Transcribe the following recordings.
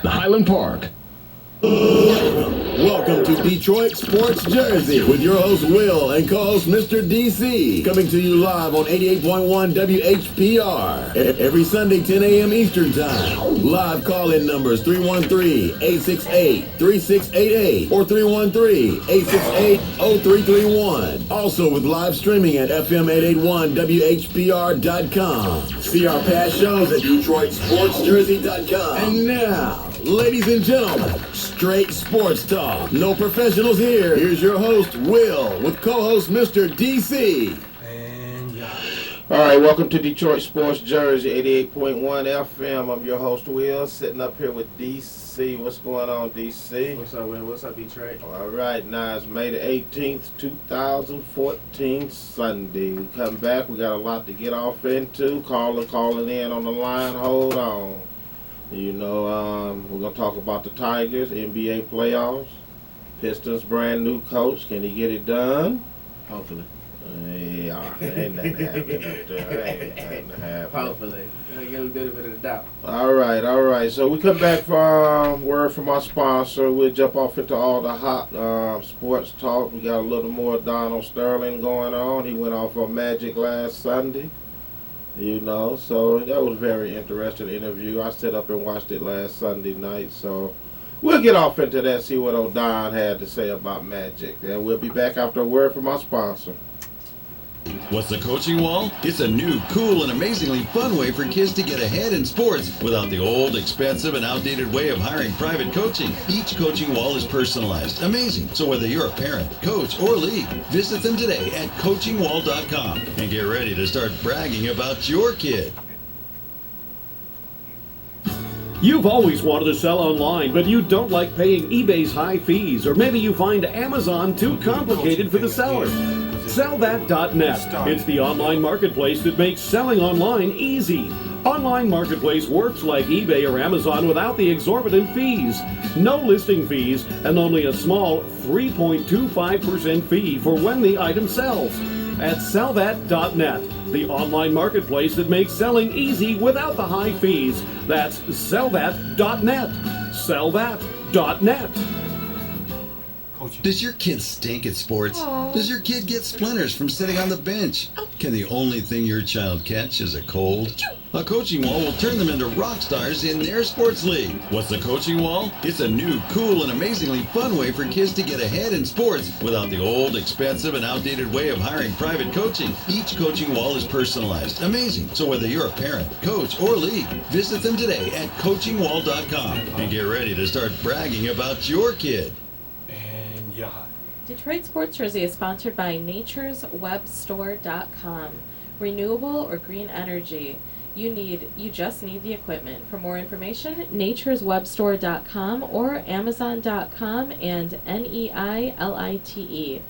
Highland Park. Welcome to Detroit Sports Jersey with your host Will and co-host Mr. DC, coming to you live on 88.1 WHPR every Sunday 10 a.m. Eastern Time. Live call-in numbers 313-868-3688 or 313-868-0331. Also with live streaming at FM881WHPR.com. See our past shows at DetroitSportsJersey.com. And now, ladies and gentlemen, straight sports talk. No professionals here. Here's your host, Will, with co-host Mr. DC. All right, welcome to Detroit Sports Jersey, 88.1 FM. I'm your host, Will, sitting up here with DC. What's going on, DC? What's up, Will? What's up, Detroit? All right, now it's May the 18th, 2014, Sunday. We come back. We got a lot to get off into. Calling in on the line. Hold on. You know, we're going to talk about the Tigers, NBA playoffs, Pistons brand new coach. Can he get it done? Hopefully. Yeah, ain't nothing happening up there. Ain't nothing happening. Hopefully. I get a bit of the doubt. All right. So we come back from word from our sponsor. We'll jump off into all the hot sports talk. We got a little more Donald Sterling going on. He went off on Magic last Sunday. You know, so that was a very interesting interview. I sat up and watched it last Sunday night, so we'll get off into that, see what O'Don had to say about Magic. And we'll be back after a word from our sponsor. What's the coaching wall? It's a new, cool, and amazingly fun way for kids to get ahead in sports without the old, expensive, and outdated way of hiring private coaching. Each coaching wall is personalized. Amazing. So whether you're a parent, coach, or league, visit them today at coachingwall.com and get ready to start bragging about your kid. You've always wanted to sell online, but you don't like paying eBay's high fees, or maybe you find Amazon too complicated for the seller. SellThat.net. It's the online marketplace that makes selling online easy. Online marketplace works like eBay or Amazon without the exorbitant fees. No listing fees and only a small 3.25% fee for when the item sells. At SellThat.net, the online marketplace that makes selling easy without the high fees. That's SellThat.net. SellThat.net. Does your kid stink at sports? Does your kid get splinters from sitting on the bench? Can the only thing your child catch is a cold? A coaching wall will turn them into rock stars in their sports league. What's the coaching wall? It's a new, cool, and amazingly fun way for kids to get ahead in sports without the old, expensive, and outdated way of hiring private coaching. Each coaching wall is personalized. Amazing. So whether you're a parent, coach, or league, visit them today at coachingwall.com and get ready to start bragging about your kid. Detroit Sports Jersey is sponsored by natureswebstore.com. Renewable or green energy. You just need the equipment. For more information, natureswebstore.com or amazon.com and NEILITE.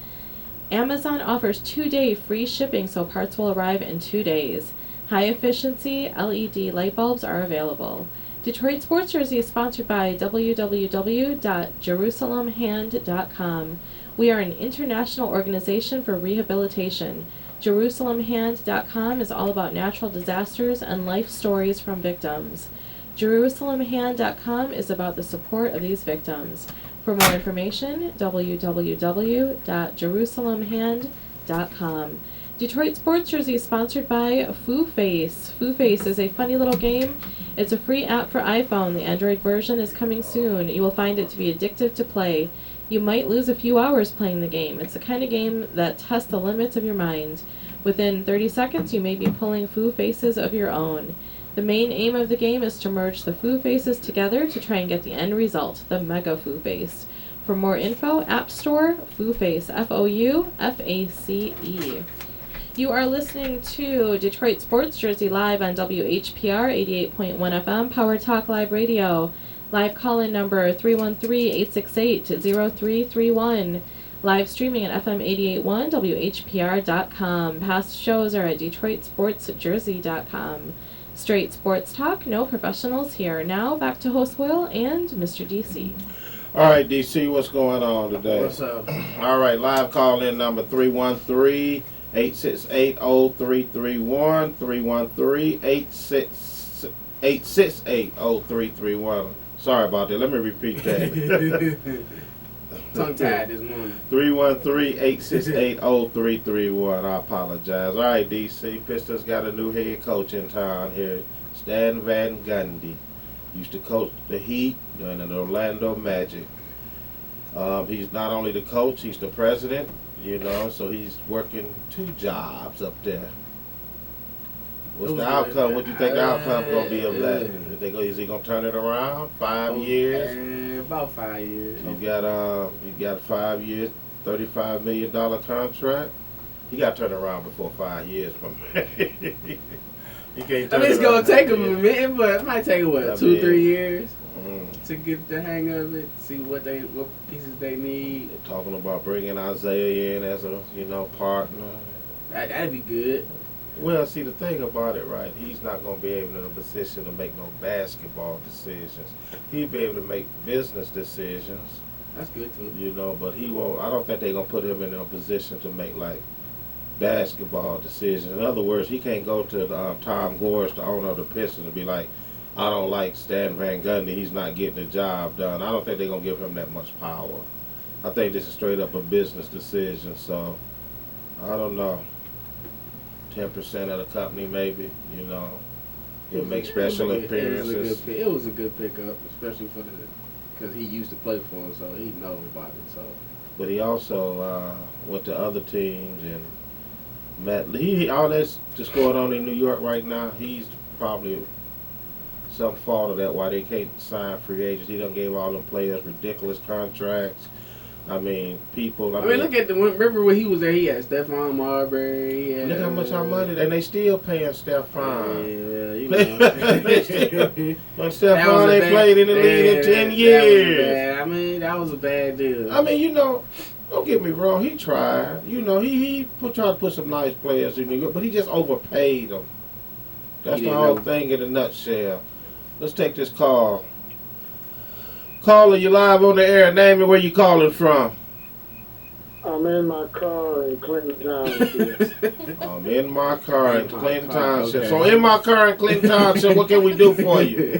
Amazon offers 2-day free shipping, so parts will arrive in 2 days. High efficiency LED light bulbs are available. Detroit Sports Jersey is sponsored by www.jerusalemhand.com. We are an international organization for rehabilitation. JerusalemHand.com is all about natural disasters and life stories from victims. JerusalemHand.com is about the support of these victims. For more information, www.jerusalemhand.com. Detroit Sports Jersey is sponsored by Foo Face. Foo Face is a funny little game. It's a free app for iPhone. The Android version is coming soon. You will find it to be addictive to play. You might lose a few hours playing the game. It's the kind of game that tests the limits of your mind. Within 30 seconds, you may be pulling Foo Faces of your own. The main aim of the game is to merge the Foo Faces together to try and get the end result, the Mega Foo Face. For more info, App Store, Foo Face, FOUFACE. You are listening to Detroit Sports Jersey live on WHPR 88.1 FM, Power Talk Live Radio. Live call-in number 313-868-0331. Live streaming at FM881WHPR.com. Past shows are at DetroitSportsJersey.com. Straight sports talk, no professionals here. Now back to host Will and Mr. DC. All right, DC, what's going on today? What's up? All right, live call-in number 313-868-0331, 313-868-0331. Sorry about that. Let me repeat that. Tongue-tied this morning. 313-868-0331. I apologize. All right, DC. Pistons got a new head coach in town here. Stan Van Gundy. Used to coach the Heat and the Orlando Magic. He's not only the coach, he's the president, you know, so he's working 2 jobs up there. What's the outcome? What do you think the outcome's going to be of that? Is he going to turn it around? 5 years? About 5 years. You got 5 years, $35 million contract. He got to turn around before 5 years from he can't turn it's going to take him a minute, but it might take, 2-3 years to get the hang of it, see what pieces they need. They're talking about bringing Isaiah in as a, partner. That'd be good. Well, see, the thing about it, right, he's not going to be able in a position to make no basketball decisions. He'll be able to make business decisions. That's good, too. But he won't. I don't think they're going to put him in a position to make, basketball decisions. In other words, he can't go to Tom Gores, the owner of the Pistons, and be like, I don't like Stan Van Gundy. He's not getting the job done. I don't think they're going to give him that much power. I think this is straight up a business decision, so I don't know. 10% of the company, maybe, he'll make special appearances. It was a good pickup, especially because he used to play for him, so he knows about it. So, but he also went to other teams and met. All that's just going on in New York right now. He's probably some fault of that. Why they can't sign free agents? He done gave all them players ridiculous contracts. I mean, people. Look at remember when he was there? He had Stephon Marbury. Look how much money, and they still paying Stephon. When Stephon ain't played in the league in 10 years. That was a bad deal. Don't get me wrong. He tried. He tried to put some nice players in New York, but he just overpaid them. That's the whole thing in a nutshell. Let's take this call. Caller, you live on the air. Name me where you calling from. I'm in my car in Clinton Township. I'm in my car in Clinton Township. Okay. So in my car in Clinton Township, what can we do for you?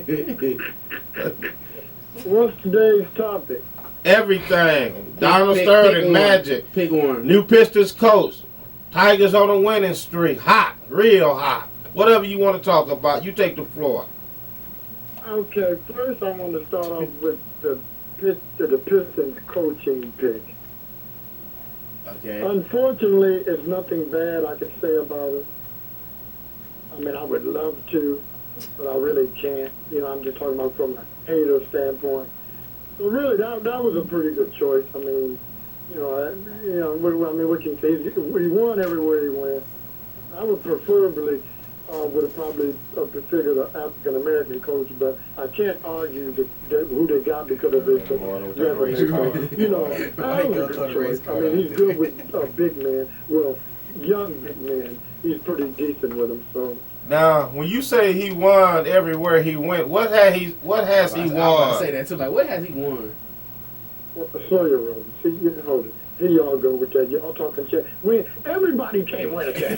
What's today's topic? Everything. Donald Sterling, Magic. Pick one. New Pistons coach. Tigers on a winning streak. Hot. Real hot. Whatever you want to talk about, you take the floor. Okay, first I want to start off with the Pistons coaching pick. Okay. Unfortunately, there's nothing bad I can say about it. I would love to, but I really can't. I'm just talking about from a hater standpoint. So really, that was a pretty good choice. What can say? He won everywhere he went. I would preferably would have probably preferred an African-American coach, but I can't argue who they got because of his record. That was a good choice. He's good with big men. Well, young big men. He's pretty decent with them. So now, when you say he won everywhere he went, what has he won? I was about to say that too. What has he won? Sawyer Road. See, hold it. Here y'all go with that. Y'all talking shit. Everybody can't win a game.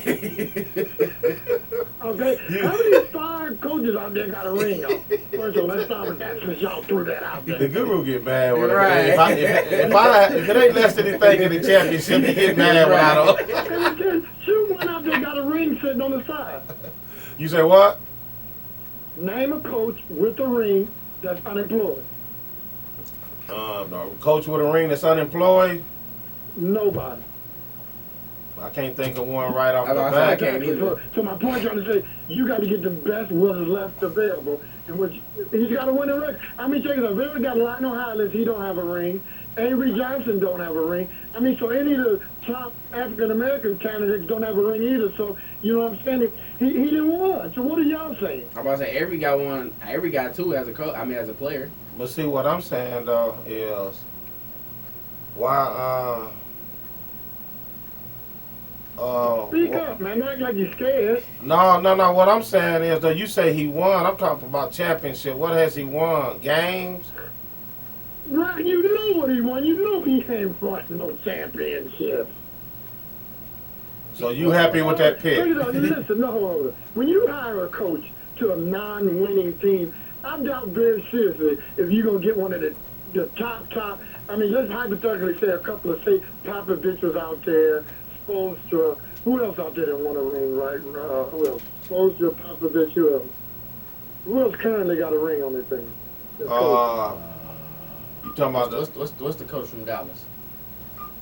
Okay? How many fired coaches out there got a ring on? First of all, let's start with that since y'all threw that out there. The guru get mad when right. if it ain't less than anything in the championship, he get mad when I don't. Shoot one out there got a ring sitting on the side. You say what? Name a coach with a ring that's unemployed. No. Coach with a ring that's unemployed? Nobody. I can't think of one right off the I bat. can't either. So my point trying to say, you got to get the best what is left available. And he's got to win a ring. Check it out. If got Lionel Highlands, he don't have a ring. Avery Johnson don't have a ring. So any of the top African-American candidates don't have a ring either. So, you know what I'm saying? He didn't win. So what are y'all saying? I'm about to say Avery got one. Avery got two as a coach. As a player. But see, what I'm saying, though, is why, Speak up, man. Not like you're scared. No. What I'm saying is, though, you say he won. I'm talking about championship. What has he won? Games? Right, you know what he won. You know he ain't fronting no championship. So you happy with that pick? Listen, no, hold on. When you hire a coach to a non-winning team, I doubt very seriously if you're going to get one of the top. I mean, let's hypothetically say a couple of, say, Popovich was out there, Spoelstra. Who else out there that won a ring, right? Who else? Spoelstra, Popovich, who else? Who else currently got a ring on their thing? You talking about what's the coach from Dallas?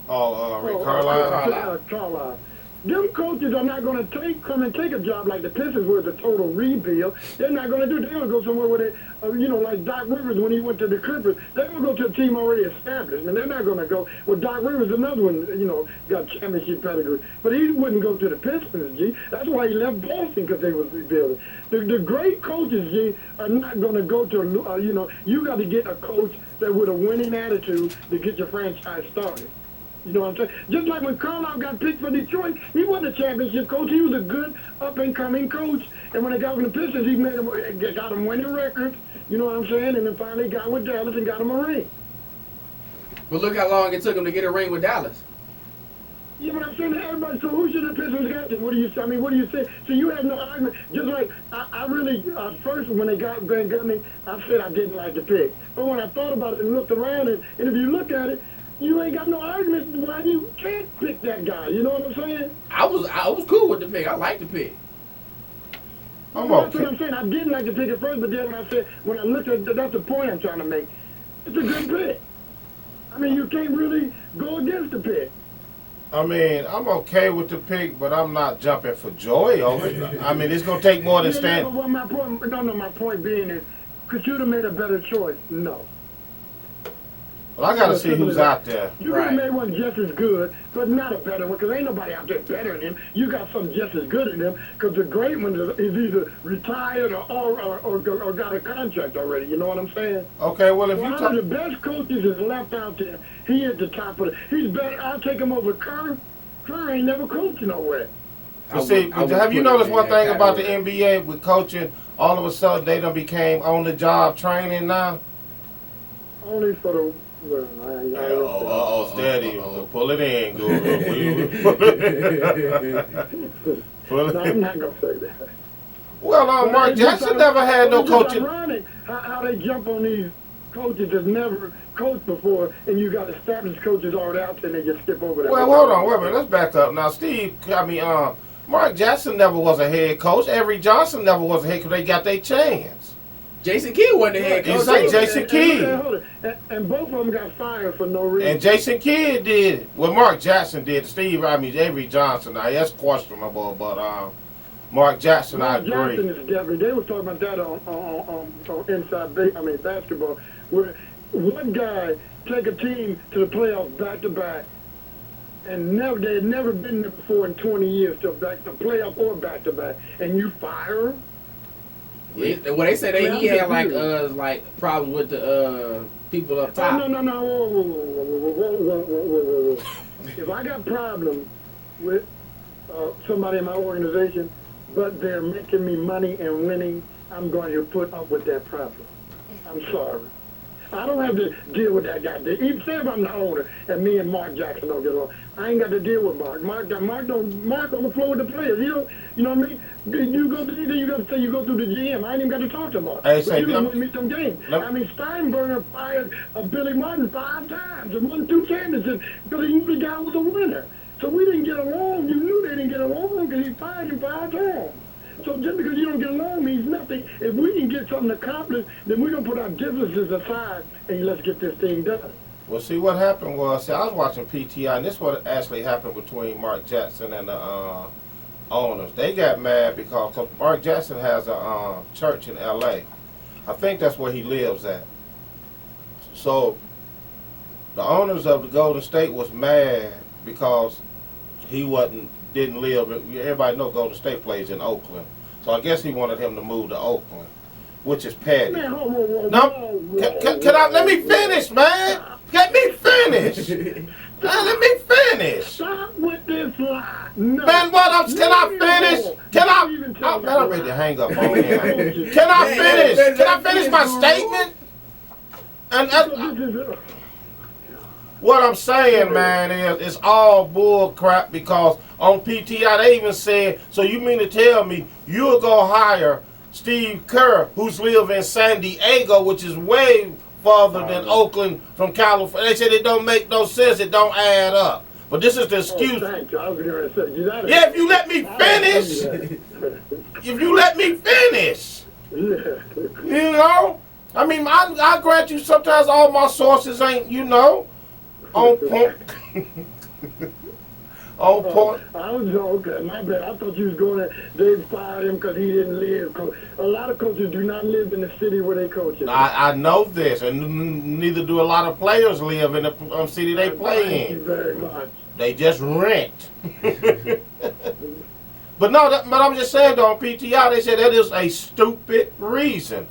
Rick Carlisle? Carlisle. Them coaches are not going to come and take a job like the Pistons where the total rebuild. They're not going to do it. They're going to go somewhere where they, like Doc Rivers when he went to the Clippers. They're going to go to a team already established. And they're not going to go, well, Doc Rivers, another one, got championship pedigree. But he wouldn't go to the Pistons, G. That's why he left Boston, because they was rebuilding. The great coaches, G, are not going to go to, you got to get a coach that with a winning attitude to get your franchise started. You know what I'm saying? Just like when Carlisle got picked for Detroit, he wasn't a championship coach. He was a good up-and-coming coach. And when they got with the Pistons, he got them winning records. You know what I'm saying? And then finally got with Dallas and got him a ring. But look how long it took him to get a ring with Dallas. Yeah, but I'm saying to everybody, so who should the Pistons got to? What do you say? So you have no argument. Just like I really, first when they got Van Gundy, I said I didn't like the pick. But when I thought about it and looked around it, and if you look at it, you ain't got no argument why you can't pick that guy. You know what I'm saying? I was cool with the pick. I like the pick. That's what I'm saying. I didn't like the pick at first, but then when I looked at that's the point I'm trying to make. It's a good pick. I mean, you can't really go against the pick. I mean, I'm okay with the pick, but I'm not jumping for joy over it. I mean, it's going to take more than stand. Well, my point being is, could you have made a better choice? No. Well, I got to see who's out there. You could have made one just as good, but not a better one, because ain't nobody out there better than him. You got something just as good as him, because the great one is either retired or got a contract already. You know what I'm saying? Okay, well, if you talk... the best coaches is left out there. He at the top of it. He's better. I'll take him over Kerr. Kerr ain't never coached nowhere. See, have you noticed one thing about the NBA with coaching? All of a sudden, they done became on-the-job training now? Only for the... Steady. Pull it in, go. No, I'm not going to say that. Well, Mark Jackson never had no coaching. It's ironic how they jump on these coaches that's never coached before, and you got established coaches already out there, and they just skip over that. Well, hold on, wait a minute. Let's back up. Now, Mark Jackson never was a head coach. Avery Johnson never was a head coach. They got their chance. Jason Kidd wasn't the head coach. It's like Jason Kidd. And both of them got fired for no reason. And Jason Kidd did. Well, Mark Jackson did. Avery Johnson, now, that's questionable, but Mark Jackson, I agree. Johnson is definitely. They were talking about that on Inside Basketball, where one guy take a team to the playoffs back-to-back, and they had never been there before in 20 years to playoff or back-to-back, and you fire him? Well, they said he had like problems with the people up top. No. Whoa. If I got problems with somebody in my organization, but they're making me money and winning, I'm going to put up with that problem. I'm sorry. I don't have to deal with that guy. Even say if I'm the owner and me and Mark Jackson don't get along, I ain't got to deal with Mark. Mark on the floor with the players. You know what I mean? You go through the GM. I ain't even got to talk to Mark. Hey, but you gonna win me some games. I mean, Steinberger fired Billy Martin 5 times and won 2 championships because he knew the guy was a winner. So we didn't get along. You knew they didn't get along because he fired him 5 times. So just because you don't get along means nothing. If we can get something accomplished, then we're going to put our differences aside and let's get this thing done. Well, see, what happened was, I was watching PTI, and this is what actually happened between Mark Jackson and the owners. They got mad because Mark Jackson has a church in L.A. I think that's where he lives at. So the owners of the Golden State was mad because he didn't live. Everybody know Golden State plays in Oakland, so I guess he wanted him to move to Oakland, which is petty. Man, Can I let me finish, man? Let me finish. Let me finish. Stop with this lie. No. Man, can I finish? I'm ready to hang up on him. Can I finish? Can I finish my statement? And what I'm saying, man, is it's all bull crap because on PTI they even said, so you mean to tell me you'll go hire Steve Kerr, who's live in San Diego, which is way farther than Oakland from California. They said it don't make no sense. It don't add up. But this is the excuse. Thank you. I was going to say, yeah, if you let me finish. If you let me finish. Yeah. You know? I mean, I grant you sometimes all my sources ain't, you know, on point. On point. I was okay. My bad. I thought you was going to. They fired him because he didn't live. A lot of coaches do not live in the city where they coach in. I know this, and neither do a lot of players live in the city they play in. Thank you very much. They just rent. But no, but I'm just saying though, on PTI, they said that is a stupid reason.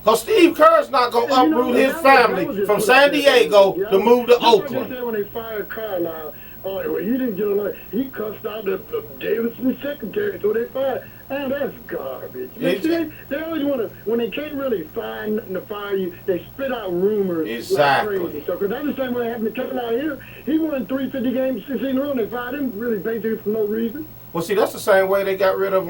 Because Steve Kerr's not going to uproot his family from San Diego to move to Oakland. Like when they fired Carlisle, well, he didn't get along. He cussed out the Davidson secretary, so they fired. Oh, that's garbage. They always want to, when they can't really find nothing to fire you, they spit out rumors. Exactly. Like crazy. So, because that's the same way happened to Kevin out here. He won 350 games, 16 in a row, and they fired him really basically for no reason. Well, see, that's the same way they got rid of,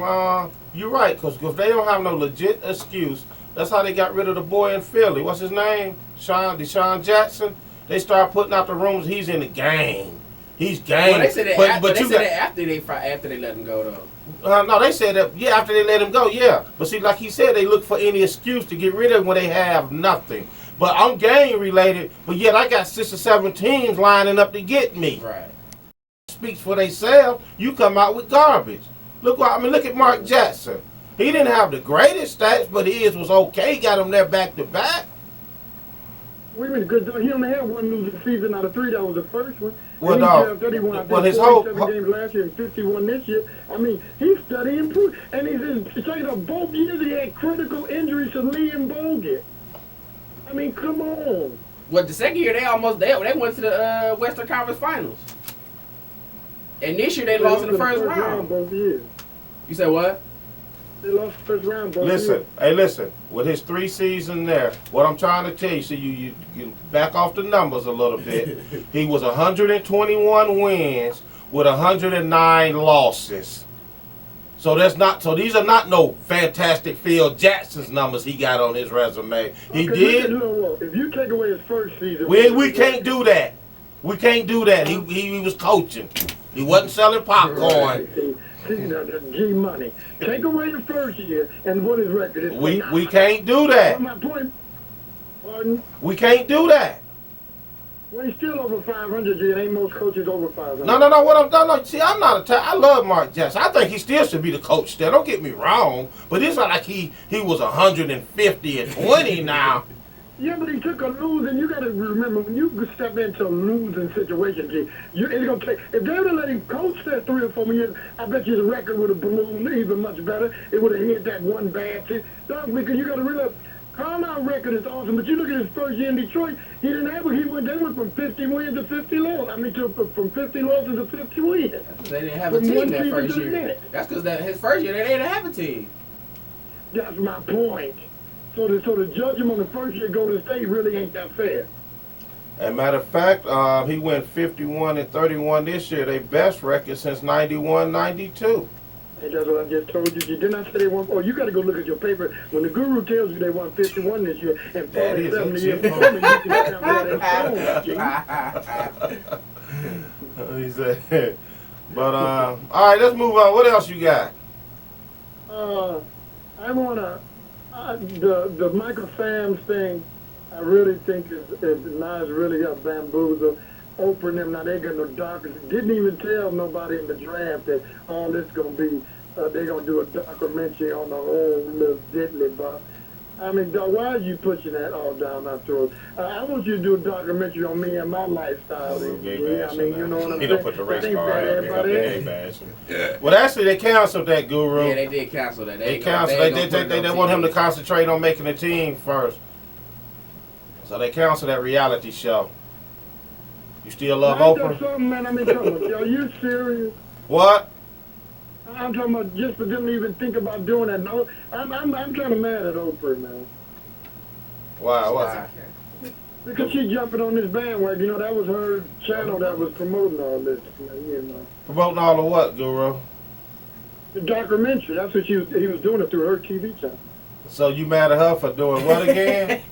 you're right, because if they don't have no legit excuse, that's how they got rid of the boy in Philly. What's his name? Deshaun Jackson. They started putting out the rumors he's in the game. He's game. Well, they said that after they let him go, though. No, they said that, yeah, after they let him go, yeah. But see, like he said, they look for any excuse to get rid of him when they have nothing. But I'm game related, but yet I got 6 or 7 teams lining up to get me. Right. Speaks for themselves. You come out with garbage. Look at Mark Jackson. He didn't have the greatest stats, but his was okay. He got him there back to back. We was good. He only had one losing season out of 3. That was the first one. Well, no. His whole games last year and 51 this year. I mean, he's studying proof, and he's taking up both years. He had critical injuries to Liam Bogut. I mean, come on. Well, the second year they went to the Western Conference Finals, and this year they lost in the first round. Both years. You said what? They lost the first round. Both years. Listen. With his 3 seasons there, what I'm trying to tell you, so you back off the numbers a little bit. He was 121 wins with 109 losses. So these are not no fantastic Phil Jackson's numbers he got on his resume. He did. If you take away his first season, we can't do that. We can't do that. He was coaching. He wasn't selling popcorn. G money. Take away the first year, and what his record is. We can't do that. My point. Pardon? We can't do that. Well, he's still over 500. G. Ain't most coaches over 500. No. See, I'm not I love Mark Jackson. I think he still should be the coach there. Don't get me wrong. But it's not like he was 150 and 20 now. Yeah, but he took a losing. You got to remember, when you step into a losing situation, it's gonna take. If they would have let him coach that 3 or 4 years, I bet you the record would have ballooned even much better. It would have hit that one bad thing. Because you got to realize, Carlisle's record is awesome, but you look at his first year in Detroit, he didn't have. They went from 50 wins to 50 losses. I mean, from 50 losses to 50 wins. They didn't have a team that first year. That's because his first year they didn't have a team. That's my point. So to judge him on the first year Golden State really ain't that fair. As a matter of fact, he went 51 and 31 this year. Their best record since 91-92. And that's what I just told you. You did not say they won. Oh, you got to go look at your paper. When the guru tells you they won 51 this year and 47 the year before, you can have that phone. He said, but all right, let's move on. What else you got? I wanna. The Michael Sam's thing, I really think is now is really a bamboozle. Oprah them now, they got no doctors. Didn't even tell nobody in the draft that all this gonna be. They're gonna do a documentary on the whole little diddly bop. I mean, dog, why are you pushing that all down our throats? I want you to do a documentary on me and my lifestyle. I mean, you know what I'm saying? He don't put the race card up there. Well, actually, they canceled that, Guru. Yeah, they did cancel that. They canceled. They want him to concentrate on making the team first. So they canceled that reality show. You still love Oprah? Something, man. I mean, come on, are you serious? What? I'm talking about just for them to even think about doing that. No, I'm kind of mad at Oprah, man. Why? Because she jumping on this bandwagon. You know, that was her channel that was promoting all this. You know. Promoting all of what, Guru? The documentary. That's what he was doing it through her TV channel. So you mad at her for doing what again?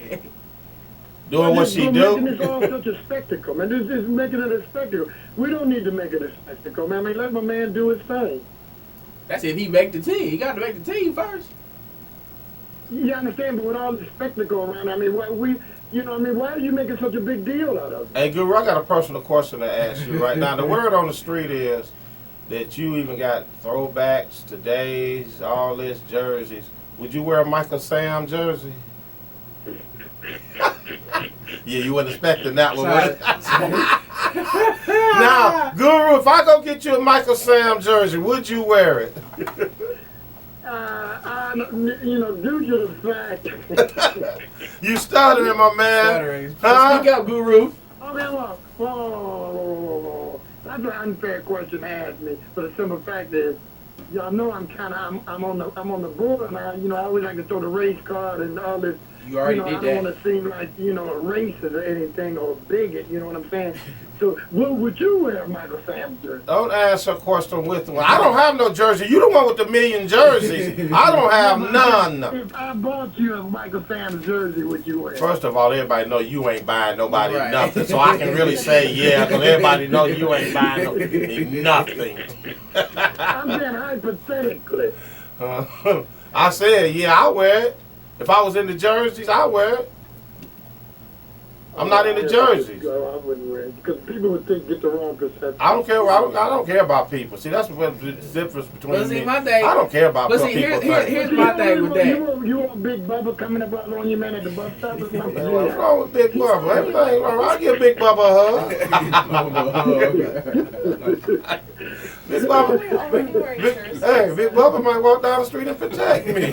Doing what she do? Making this all such a spectacle, man. This is making it a spectacle. We don't need to make it a spectacle, man. I mean, let my man do his thing. That's if he make the team. He got to make the team first. You understand? But with all the spectacle around, I mean, why are you making such a big deal out of it? Hey, Guru, I got a personal question to ask you right now. The word on the street is that you even got throwbacks, today's, all this jerseys. Would you wear a Michael Sam jersey? Yeah, you weren't expecting that one. Now, Guru, if I go get you a Michael Sam jersey, would you wear it? Due to the fact. You stuttering, my man. Stuttering. Huh? Speak up, Guru. Okay, look. Whoa. That's an unfair question to ask me. But the simple fact is, y'all know I'm on the border now. You know, I always like to throw the race card and all this. You already did I that. don't want to seem like, a racist or anything or a bigot, you know what I'm saying? So, what would you wear, Michael Sam jersey? Don't answer a question with one. I don't have no jersey. You the one with the million jerseys. I don't have none. If I bought you a Michael Sam jersey, would you wear it? First of all, everybody know you ain't buying nobody Right. nothing. So I can really say yeah, because everybody know you ain't buying nothing. I'm saying hypothetically. I said, yeah, I'll wear it. If I was in the jerseys, I'll wear it. I'm not in the jerseys. I wouldn't wear it because people would get the wrong perception. I don't care. I don't care about people. See, that's what the difference between me. My thing, I don't care about but what see, people here's think. my thing with that. You want Big Bubba coming up on you, man, at the bus stop or something? What's wrong with Big Bubba? Everything wrong. I give Big Bubba a hug. Big Bubba. Big Bubba might walk down the street and protect me.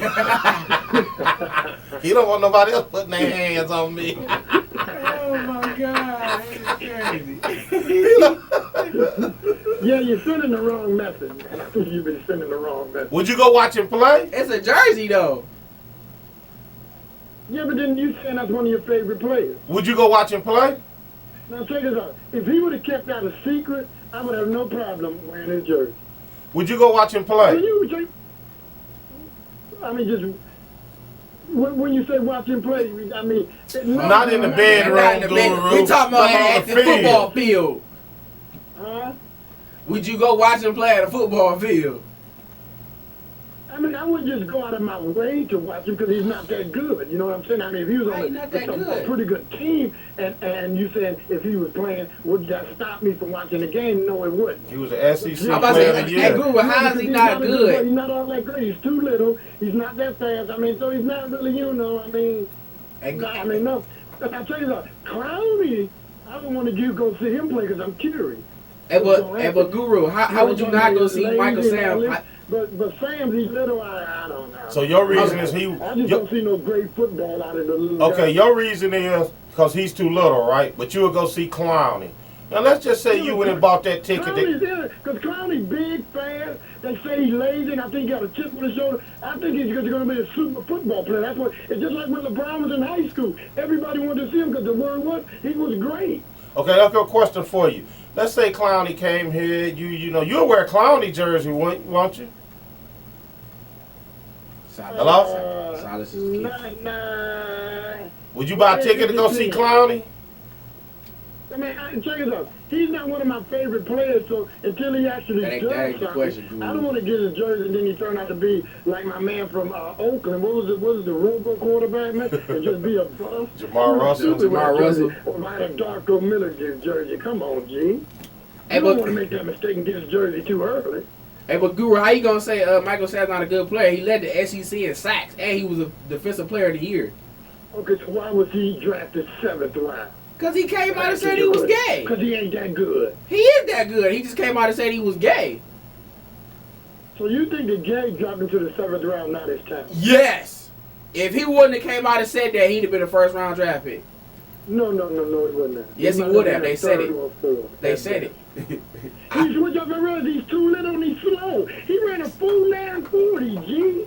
He don't want nobody else putting their hands on me. Oh my God, that's crazy. Yeah, you're sending the wrong message, man. I think you've been sending the wrong message. Would you go watch him play? It's a jersey though. Yeah, but then you saying that's one of your favorite players. Would you go watch him play? Now check this out. If he would have kept that a secret, I would have no problem wearing his jersey. Would you go watch him play? When you say watch him play, I mean... Not in the bedroom, Guru. We talking about at the football field. Huh? Would you go watch him play at a football field? I mean, I wouldn't just go out of my way to watch him because he's not that good. You know what I'm saying? I mean, if he was on a pretty good team, and you said if he was playing, would that stop me from watching the game? No, it wouldn't. He was an SEC I'm about to player say, of the year. hey, Guru, how is he not good? He's not all that good. He's too little. He's not that fast. I mean, so he's not really, no. I'll tell you something. Clowney, I don't want to go see him play because I'm curious. But Guru, how would you not go see Michael Sam? But Sam's, he's little, I don't know. So your reason is I just don't see no great football out of the little guy. your reason is because he's too little, right? But you would go see Clowney. Now let's just say you would have bought that ticket. Clowney's there because Clowney's big, fast. They say he's lazy, and I think he got a chip on his shoulder. I think he's going to be a super football player. That's what. It's just like when LeBron was in high school. Everybody wanted to see him because the word was he was great. Okay, that's a question for you. Let's say Clowney came here. You'll wear a Clowney jersey, won't you? Hello? Silas is kid. Would you buy a ticket to go see Clowney? I mean, check it out. He's not one of my favorite players, so until he actually That does ain't the something, question, I don't want to get his jersey and then he turn out to be like my man from Oakland. What was the robo quarterback, man? And just be a bust. Jamar Russell. Jamar Russell. Or might have Darko Miller jersey. Come on, G. You Hey, don't want to make that mistake and get his jersey too early. Hey, but Guru, how you gonna say Michael Sam's not a good player? He led the SEC in sacks, and he was a defensive player of the year. Okay, so why was he drafted 7th round? Because he came out and said he was gay. Because he ain't that good. He is that good. He just came out and said he was gay. So you think the gay dropped into the 7th round, not his time? Yes. If he wouldn't have came out and said that, he'd have been a first-round draft pick. No, he wouldn't have. Yes, he would have. They said it. They said it. He's too little and he's slow. He ran a full 940, G.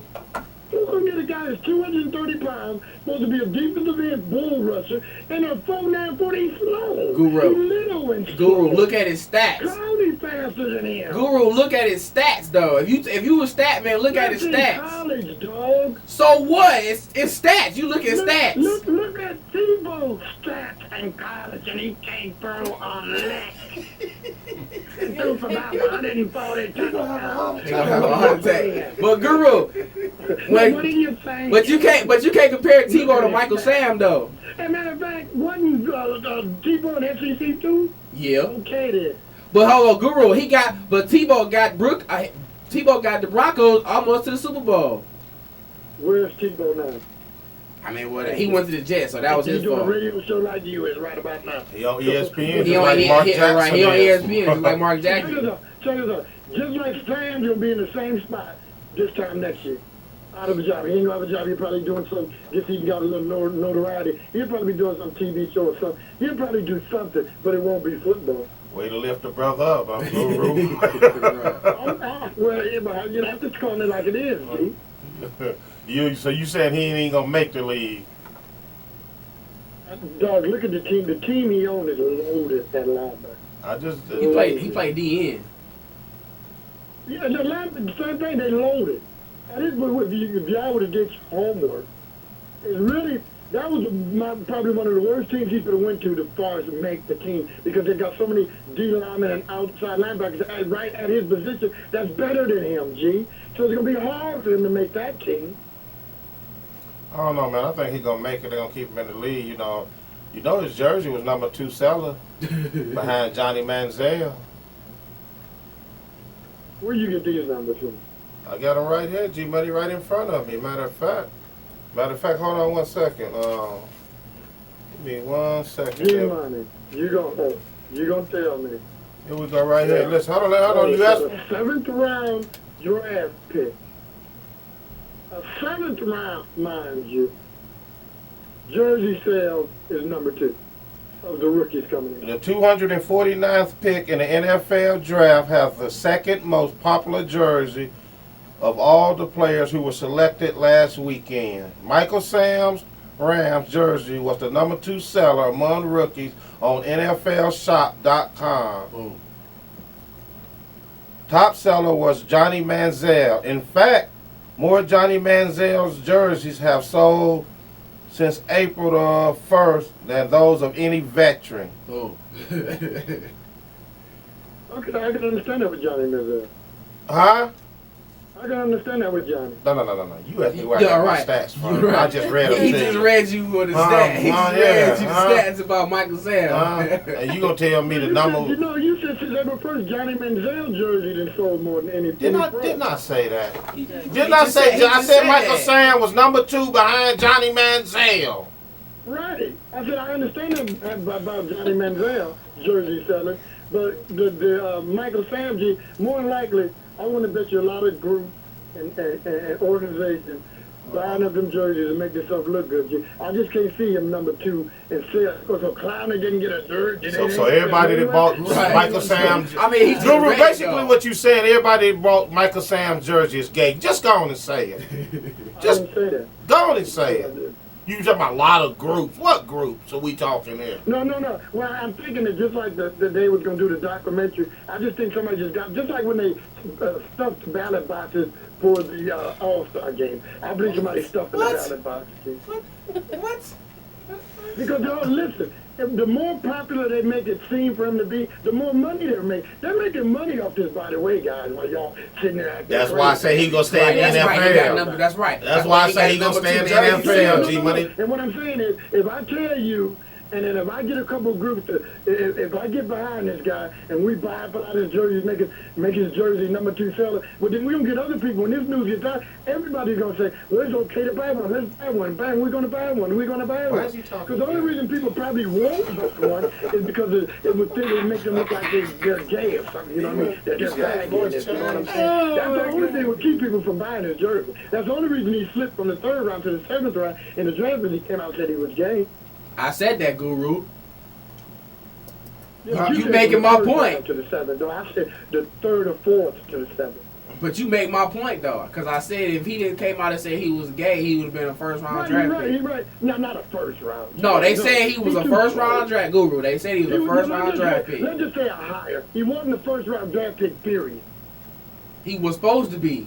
Who's going to get a guy that's 230 pounds, supposed to be a defensive end bull rusher, and a 4'9", 40 slow? Guru. He's little and slow. Guru, look at his stats. Cloudy faster than him. Guru, look at his stats though. If you a stat man, look at his That's in stats. college, dog. So what? It's stats. You look at stats. Look at Tebow's stats in college, and he can't throw a lick. He threw for about 140 touchdowns. He gonna have a heart attack. But Guru, What do you think? but you can't compare Tebow to Michael Sam though. As a matter of fact, wasn't Tebow an SEC too? Yeah. Okay then. But hold on, Guru, Tebow got the Broncos almost to the Super Bowl. Where's Tebow now? I mean, he went to the Jets, so that was his He's doing fault. a radio show like you is right about now. He on ESPN. He on like Mark Jackson. right. He on is. ESPN, just like Mark Check Jackson. this out. Check this out. Just like Sam, you'll be in the same spot this time next year. Out of a job. He ain't gonna have a job. He'll probably doing some, guess he got a little notoriety. He'll probably be doing some TV show or something. He'll probably do something, but it won't be football. Way to lift the brother up, I'm Guru. Well, yeah, you have to call it like it is, G. So you saying he ain't gonna make the league? Dog, look at the team. The team he owned is loaded at linebacker. I just He played DN. Yeah, the same thing. They loaded. And this was if y'all would have did homework. It's really that was probably one of the worst teams he could have went to as far as to make the team because they got so many D linemen and outside linebackers right at his position. That's better than him, G. So it's gonna be hard for him to make that team. I don't know, man. I think he's gonna make it. They're gonna keep him in the league. You know his jersey was number 2 seller behind Johnny Manziel. Where you get these numbers from? I got him right here, G Money, right in front of me. Matter of fact, hold on 1 second. Give me 1 second. G Money, you gonna tell me? Here we go, right here. Listen, hold on. You asked. 7th round draft pick. A 7th round, mind you. Jersey sales is number 2 of the rookies coming in. The 249th pick in the NFL draft has the second most popular jersey of all the players who were selected last weekend. Michael Sam's Rams jersey was the number 2 seller among rookies on NFLshop.com. Boom. Top seller was Johnny Manziel. In fact, more Johnny Manziel's jerseys have sold since April the 1st than those of any veteran. Boom. Okay, I can understand that with Johnny Manziel. Huh? I can understand that with Johnny. No. You asked me where I Yeah, got my right. stats from. You're right. I just read them He to just you. read you for the stats. He just read you the yeah, stats about Michael Sam. And you gonna tell me the number? You said since April 1st, Johnny Manziel jersey done sold more than any. Did not say that. Did not just say. said- he I just said said Michael that. Sam was number 2 behind Johnny Manziel. Right. I said I understand that about Johnny Manziel jersey selling, but the Michael Sam G, more than likely, I want to bet you a lot of groups and organizations buying up them jerseys to make themselves look good. G. I just can't see him number 2 and sell. So Clowner didn't get a dirt. So everybody that bought Right. Michael Sam, I mean, he's Guru, great, basically though. what you saying, everybody that bought Michael Sam's jersey is gay. Just go on and say it. Just I didn't say that. go on and say it. You talking about a lot of groups. What groups are we talking here? No. Well, I'm thinking that just like the they was going to do the documentary, I just think somebody just like when they stuffed ballot boxes for the All-Star game. I believe somebody stuffed the ballot boxes. What? Because, listen, if the more popular they make it seem for him to be, the more money they're making. They're making money off this, by the way, guys, while y'all sitting there acting That's crazy. why I say he gonna stay in the That's right. He got NFL. number. That's right. That's why I say he gonna number stay in 2 the jersey. NFL. G Money. And what I'm saying is, if I tell you, and then if I get a couple of groups, if I get behind this guy and we buy up a lot of his jerseys, make his jersey number 2 seller, well then we gonna get other people. When this news gets out, everybody's gonna say, well, it's okay to buy one. Let's buy one. Bang, we're gonna buy one. We're gonna buy one. is he talking Because the only reason people probably won't buy one is because it would make them look like they're gay or something. You know what I mean? They're just baggy. You know what I'm saying? That's the only thing that would keep people from buying his jersey. That's the only reason he slipped from the 3rd round to the 7th round in the draft because he came out and said he was gay. I said that, Guru. Yeah, You said making the my 3rd point. round to the 7th. No, I said the 3rd or 4th to the 7th. But you make my point though, because I said if he didn't came out and said he was gay, he would have been a first round draft pick. He's right. Not a first round. No, they said he was a first round draft guru. They said he was a first round draft pick. Let's just say a higher. He wasn't a first round draft pick. Period. He was supposed to be.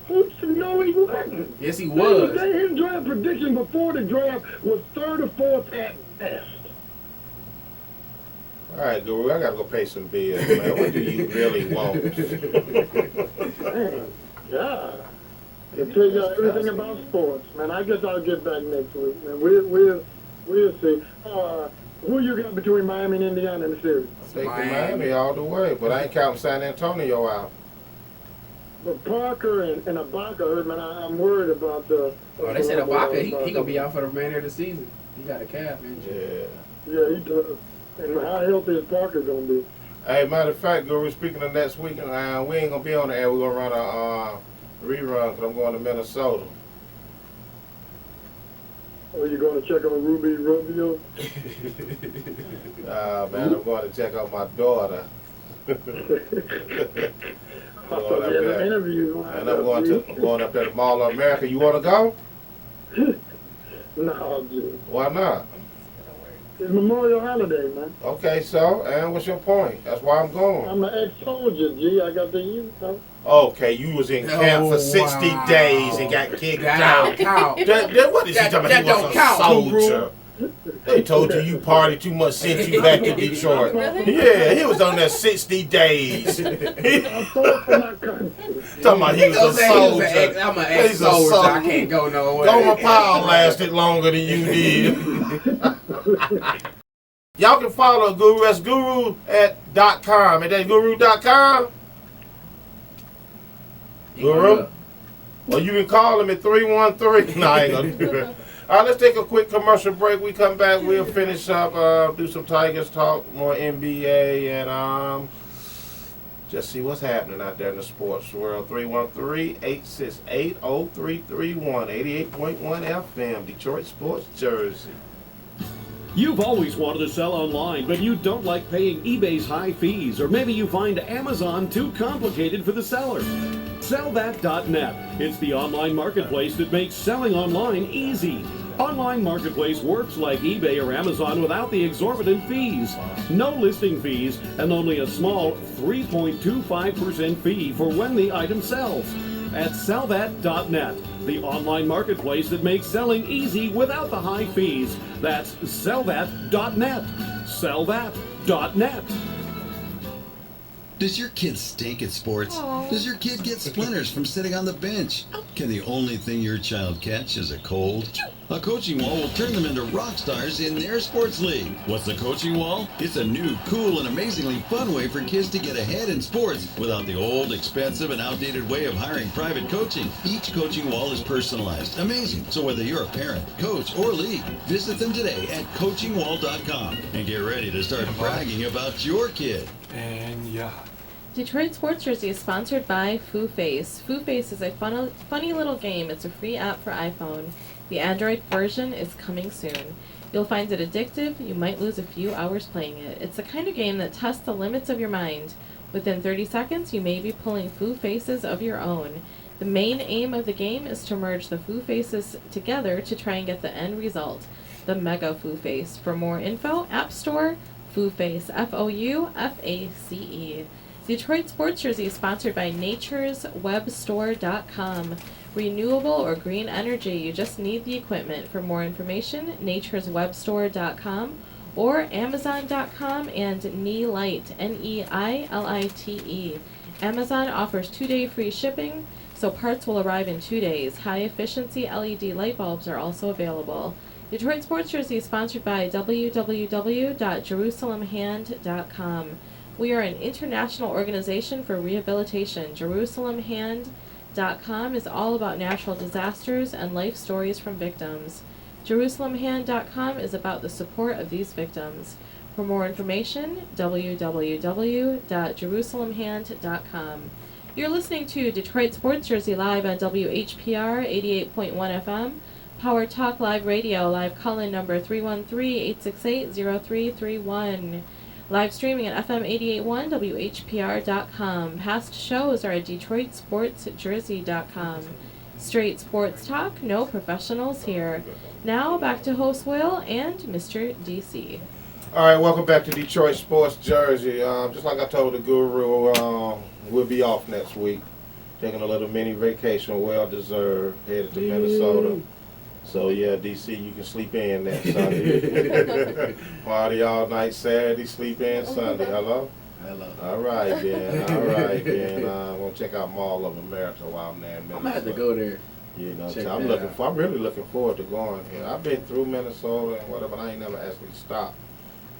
No, he wasn't. Yes, he was. His draft prediction before the draft was 3rd or 4th at best. All right, Guru, I gotta go pay some bills, man. What do you really want? Man, yeah. To tell you everything about sports, man. I guess I'll get back next week, man. We'll see. Who you got between Miami and Indiana in the series? Take Miami all the way, but I ain't counting San Antonio out. But Parker and Ibaka, man, I'm worried about the. Oh, they said Ibaka, he gonna be out for the remainder of the season. He got a calf injury. Yeah, he does. And how healthy is Parker gonna be? Hey, matter of fact, Guru, speaking of next week, we ain't gonna be on the air. We're gonna run a rerun because I'm going to Minnesota. Are you going to check on Ruby Rubio? Man, I'm going to check on my daughter. And I'm going up there to Mall of America. You want to go? No, dude. Why not? It's Memorial Holiday, man. Okay, so, and what's your point? That's why I'm going. I'm an ex-soldier, G. I got the uniform. Okay, you was in camp for 60 days and got kicked out. Count. What is he talking about? He was a soldier. They told you partied too much, sent you back to Detroit. Yeah, he was on there 60 days. Talking about he was a soldier. I'm an ex-soldier. I can't go nowhere. Gomer Powell lasted longer than you did. Y'all can follow Guru. That's Guru at .com. And that's Guru.com. Guru? Well, you can call him at 313. No, I ain't gonna do it. All right, let's take a quick commercial break. We come back, we'll finish up, do some Tigers talk, more NBA, and just see what's happening out there in the sports world. 313-868-0331, 88.1 FM, Detroit Sports, Jersey. You've always wanted to sell online, but you don't like paying eBay's high fees, or maybe you find Amazon too complicated for the seller. SellThat.net. It's the online marketplace that makes selling online easy. Online marketplace works like eBay or Amazon without the exorbitant fees. No listing fees and only a small 3.25% fee for when the item sells. At SellThat.net, the online marketplace that makes selling easy without the high fees. That's SellThat.net. SellThat.net. Does your kid stink at sports? Does your kid get splinters from sitting on the bench? Can the only thing your child catch is a cold? A coaching wall will turn them into rock stars in their sports league. What's the coaching wall? It's a new, cool, and amazingly fun way for kids to get ahead in sports without the old, expensive, and outdated way of hiring private coaching. Each coaching wall is personalized. Amazing. So whether you're a parent, coach, or league, visit them today at coachingwall.com and get ready to start bragging about your kid. And yeah. Detroit Sports Jersey is sponsored by Foo Face. Foo Face is a funny little game. It's a free app for iPhone. The Android version is coming soon. You'll find it addictive. You might lose a few hours playing it. It's the kind of game that tests the limits of your mind. Within 30 seconds, you may be pulling Foo Faces of your own. The main aim of the game is to merge the Foo Faces together to try and get the end result, the Mega Foo Face. For more info, App Store, Foo Face, F-O-U-F-A-C-E. Detroit Sports Jersey is sponsored by natureswebstore.com. Renewable or green energy, you just need the equipment. For more information, natureswebstore.com or amazon.com and Neilite, N-E-I-L-I-T-E. Amazon offers 2-day free shipping, so parts will arrive in 2 days. High-efficiency LED light bulbs are also available. Detroit Sports Jersey is sponsored by www.jerusalemhand.com. We are an international organization for rehabilitation. JerusalemHand.com is all about natural disasters and life stories from victims. JerusalemHand.com is about the support of these victims. For more information, www.jerusalemhand.com. You're listening to Detroit Sports Jersey live on WHPR 88.1 FM. Power Talk Live Radio, live call-in number 313-868-0331. Live streaming at FM 88.1 WHPR.com. Past shows are at DetroitSportsJersey.com. Straight sports talk, no professionals here. Now back to host Will and Mr. DC. All right, welcome back to Detroit Sports Jersey. Just like I told the guru, we'll be off next week. Taking a little mini vacation, well deserved, headed to Minnesota. So yeah, DC, you can sleep in that Sunday. Party all night Saturday, sleep in Sunday. Hello? Hello. All right then. All right then. I'm gonna check out Mall of America while I'm there in Minnesota. I'm gonna have to go there. You know, Check I'm that out. I'm really looking forward to going here. I've been through Minnesota and whatever, and I ain't never actually stopped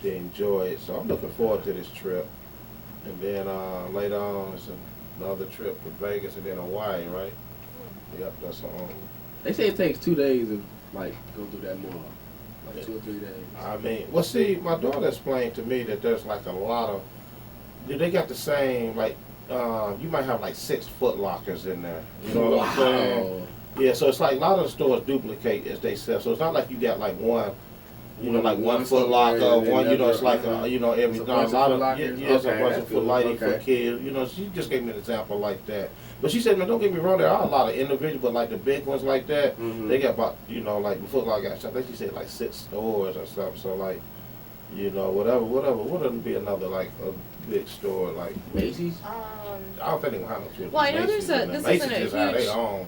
to enjoy it. So I'm looking forward to this trip. And then later on, it's another trip to Vegas and then Hawaii, right? Yep, that's on. They say it takes 2 days to like go through that mall, like 2 or 3 days. I mean, well, see, my daughter explained to me that there's like a lot of, they got the same, like, you might have like 6 Foot Lockers in there. You know what I'm saying? Yeah, so it's like a lot of the stores duplicate as they sell. So it's not like you got like one, you know, like one Foot Locker, one, you know, it's like, you know, every, It's a a bunch of lot Foot of, Lockers? yeah, it's a Okay, bunch that's of Foot cool. Lighting for Okay. kids. You know, she just gave me an example like that. But she said, man, don't get me wrong, there are a lot of individual, but like the big ones like that, they got about, you know, like the Foot Locker, I think she said like 6 stores or something. So like, you know, whatever, wouldn't be another like a big store like Macy's? I don't think they gonna have no. Well, I know there's a- this Macy's isn't a just have huge- their own.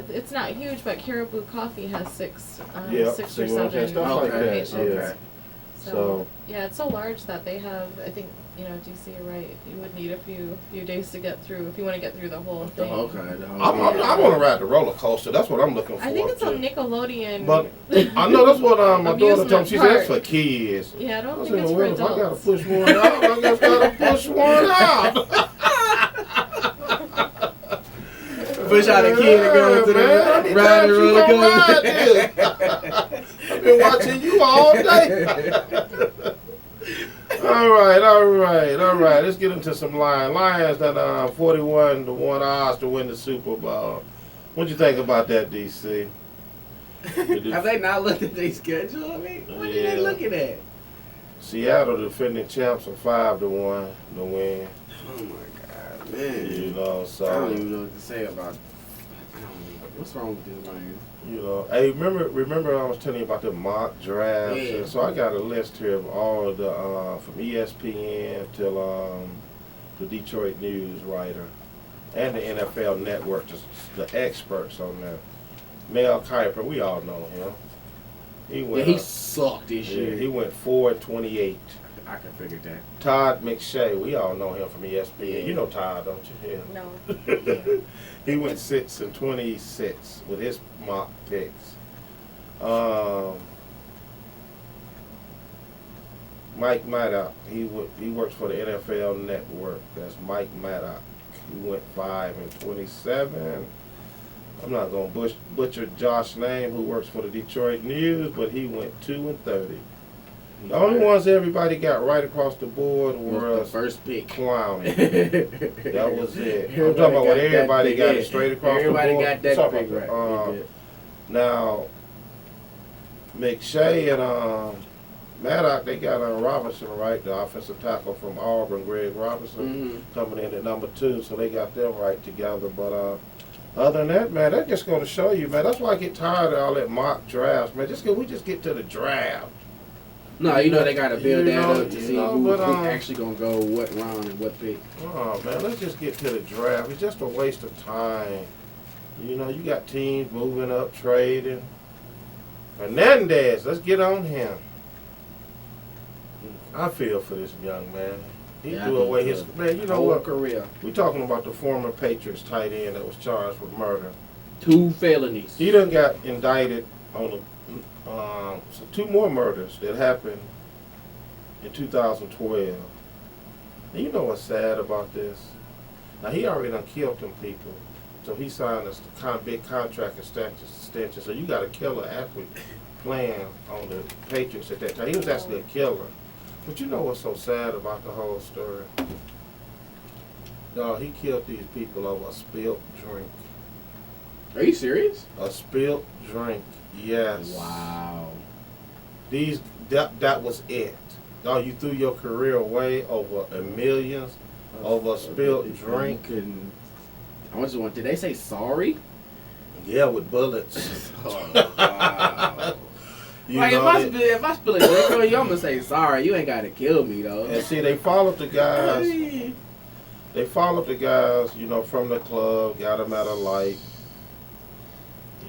It's not huge, but Caribou Coffee has 6 Yeah, 6 see or what I'm saying? 7 Stuff like that, locations. yeah. So, So- yeah, it's so large that they have. I think, you know, DC, you're right. You would need a few days to get through if you want to get through the whole thing. I want to ride the roller coaster. That's what I'm looking for. I think it's on Nickelodeon. But I know that's what my daughter told me. She said that's for Park. kids. Yeah, I don't I think said, it's for well, if I gotta adults. push one out, I just gotta push one out. Push out a kid to go to the ride the roller coaster. I've been watching you all day. All right. Let's get into some Lions. Lions that 41-1 odds to win the Super Bowl. What'd you think about that, DC? Have they not looked at their schedule? I mean, what are they looking at? Seattle, the defending champs, are 5-1 to win. Oh my God, man! You know, so I don't even know what to say about. What's wrong with these Lions? you know. Hey, remember I was telling you about the mock drafts. Yeah. And so I got a list here of all of the from ESPN till the Detroit News writer and the NFL Network, the experts on that. Mel Kiper, we all know him. He went. He sucked this year. He went 4-28. I can figure that. Todd McShay, we all know him from ESPN. You know Todd, don't you? Yeah. No. He went 6-26 with his mock picks. Mike Maddox, he works for the NFL Network. That's Mike Maddox. He went 5-27. I'm not gonna butcher Josh's name, who works for the Detroit News, but he went 2-30. The only ones everybody got right across the board were the first pick. Clowney. That was it. I'm talking about when everybody got it straight across the board. Everybody got that Sorry pick about right. that. Now, McShay and Maddox, they got Robinson right, the offensive tackle from Auburn, Greg Robinson, coming in at number 2, so they got them right together. But other than that, man, that's just going to show you, man. That's why I get tired of all that mock drafts, man. We just get to the draft. No, you know they got to build You that know, up to you see know, who but, actually going to go what round and what pick. Oh, man, let's just get to the draft. It's just a waste of time. You know, you got teams moving up, trading. Hernandez, let's get on him. I feel for this young man. He threw away his... Man, you know whole what? career. We talking about the former Patriots tight end that was charged with murder. 2 felonies. He done got indicted on so 2 more murders that happened in 2012. And you know what's sad about this? Now, he already done killed them people. So he signed a big contract extension. So you got a killer athlete playing on the Patriots at that time. He was actually a killer. But you know what's so sad about the whole story? No, he killed these people over a spilled drink. Are you serious? A spilled drink, yes. Wow. That was it. Dog, you threw your career away over millions, over a spilled drink. Couldn't. I just want. Did they say sorry? Yeah, with bullets. Oh, wow. You Like know, if I spill a drink on you, I'm gonna say sorry. You ain't gotta kill me though. and see, they followed the guys. They followed the guys, you know, from the club, got them at a light.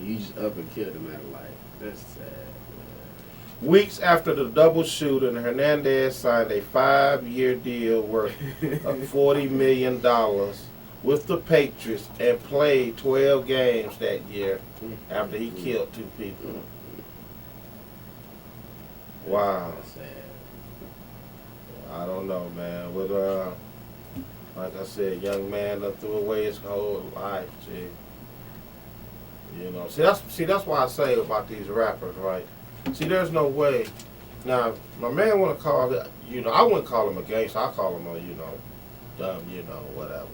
You just up and killed him at a light. That's sad. Weeks after the double shooting, Hernandez signed a 5-year deal worth of $40 million with the Patriots and played 12 games that year after he killed 2 people. Wow. That's sad. I don't know, man. But, like I said, young man that threw away his whole life, gee. You know, see that's why I say about these rappers, right? See, there's no way. Now, my man want to call it, you know, I wouldn't call him a gangster. I call him a, you know, dumb, you know, whatever.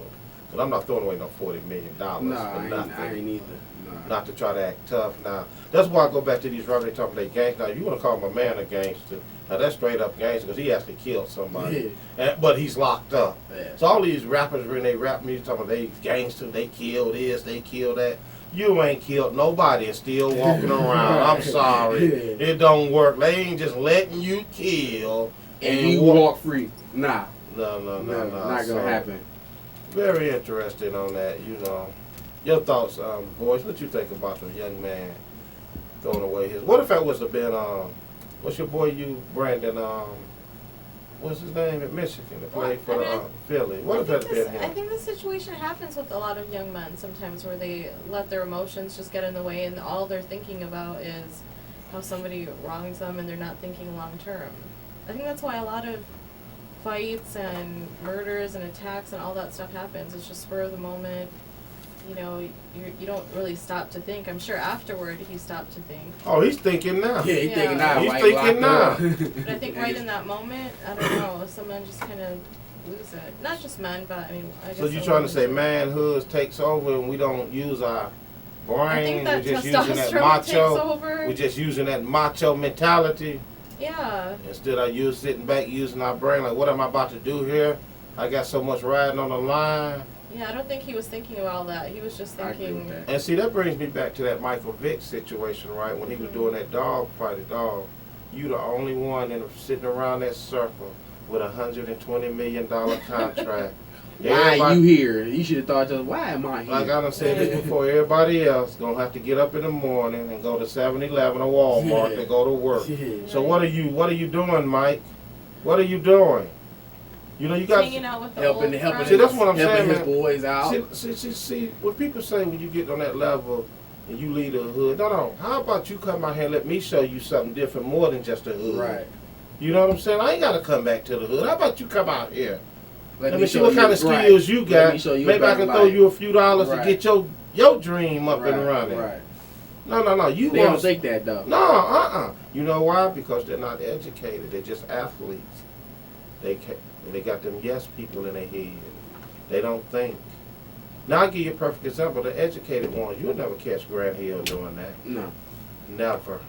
But I'm not throwing away no $40 million Nah, for nothing. I ain't either. Nah. Not to try to act tough. Now, that's why I go back to these rappers. They talk about they gangster. Now, if you want to call my man a gangster, now that's straight up gangster because he actually killed somebody. But he's locked up. Yeah. So all these rappers, when they rap music, talking about they gangster, they kill this, they kill that. You ain't killed nobody and still walking around. I'm sorry. It don't work. They ain't just letting you kill And you walk free. Nah. No. Not So, gonna happen. very interested on that, you know. Your thoughts, boys, what you think about the young man throwing away his... What if that was to been, what's your boy, Brandon, what's his name at Michigan that played for Philly? What if that had been him? I think this situation happens with a lot of young men sometimes where they let their emotions just get in the way and all they're thinking about is how somebody wrongs them and they're not thinking long term. I think that's why a lot of fights and murders and attacks and all that stuff happens. It's just spur of the moment. You know, you don't really stop to think. I'm sure afterward he stopped to think. Oh, he's thinking now. Yeah, he's thinking now. He's like, thinking now. But I think right in that moment, I don't know, some men just kind of lose it. Not just men, but I mean, I guess. So you're trying to say manhood takes over and we don't use our brain? I think that We're just using that testosterone takes macho. over. We're just using that macho mentality. Yeah. Instead of you sitting back using our brain, like, what am I about to do here? I got so much riding on the line. Yeah, I don't think he was thinking about all that. He was just thinking. And see, that brings me back to that Michael Vick situation, right? When he was doing that dog fight, you the only one sitting around that circle with $120 million contract. Why you here? You should have thought, why am I here? Like I done said this before, everybody else gonna have to get up in the morning and go to 7-Eleven or Walmart to go to work. So what are you doing, Mike? What are you doing? You know, you got hanging out with the helping. See, that's what I'm helping saying, his man. boys out. See, when people say when you get on that level and you leave the hood, no. How about you come out here and let me show you something different more than just the hood? Right. You know what I'm saying? I ain't got to come back to the hood. How about you come out here? Let me see show what kind of skills you got. Maybe I can throw you a few dollars to get your dream up and running. Right. No. You they don't think that though. No, You know why? Because they're not educated. They're just athletes. They got them yes people in their head. They don't think. Now I'll give you a perfect example. The educated ones, you'll never catch Grant Hill doing that. No. Never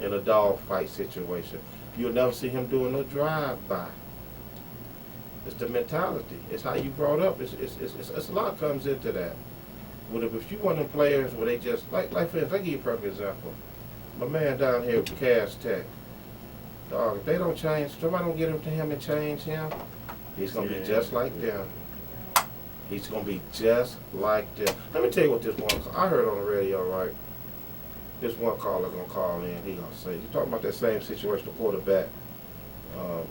in a dog fight situation. You'll never see him doing no drive-by. It's the mentality. It's how you brought up. It's a lot comes into that. But if you one of them players where they just, like for instance, I'll give you a perfect example. My man down here with Cass Tech. Dog, if they don't change, somebody don't get him to him and change him, he's going to be just like them. He's going to be just like them. Let me tell you what this one, I heard on the radio, right? This one caller going to call in, he going to say, you talking about that same situation, the quarterback,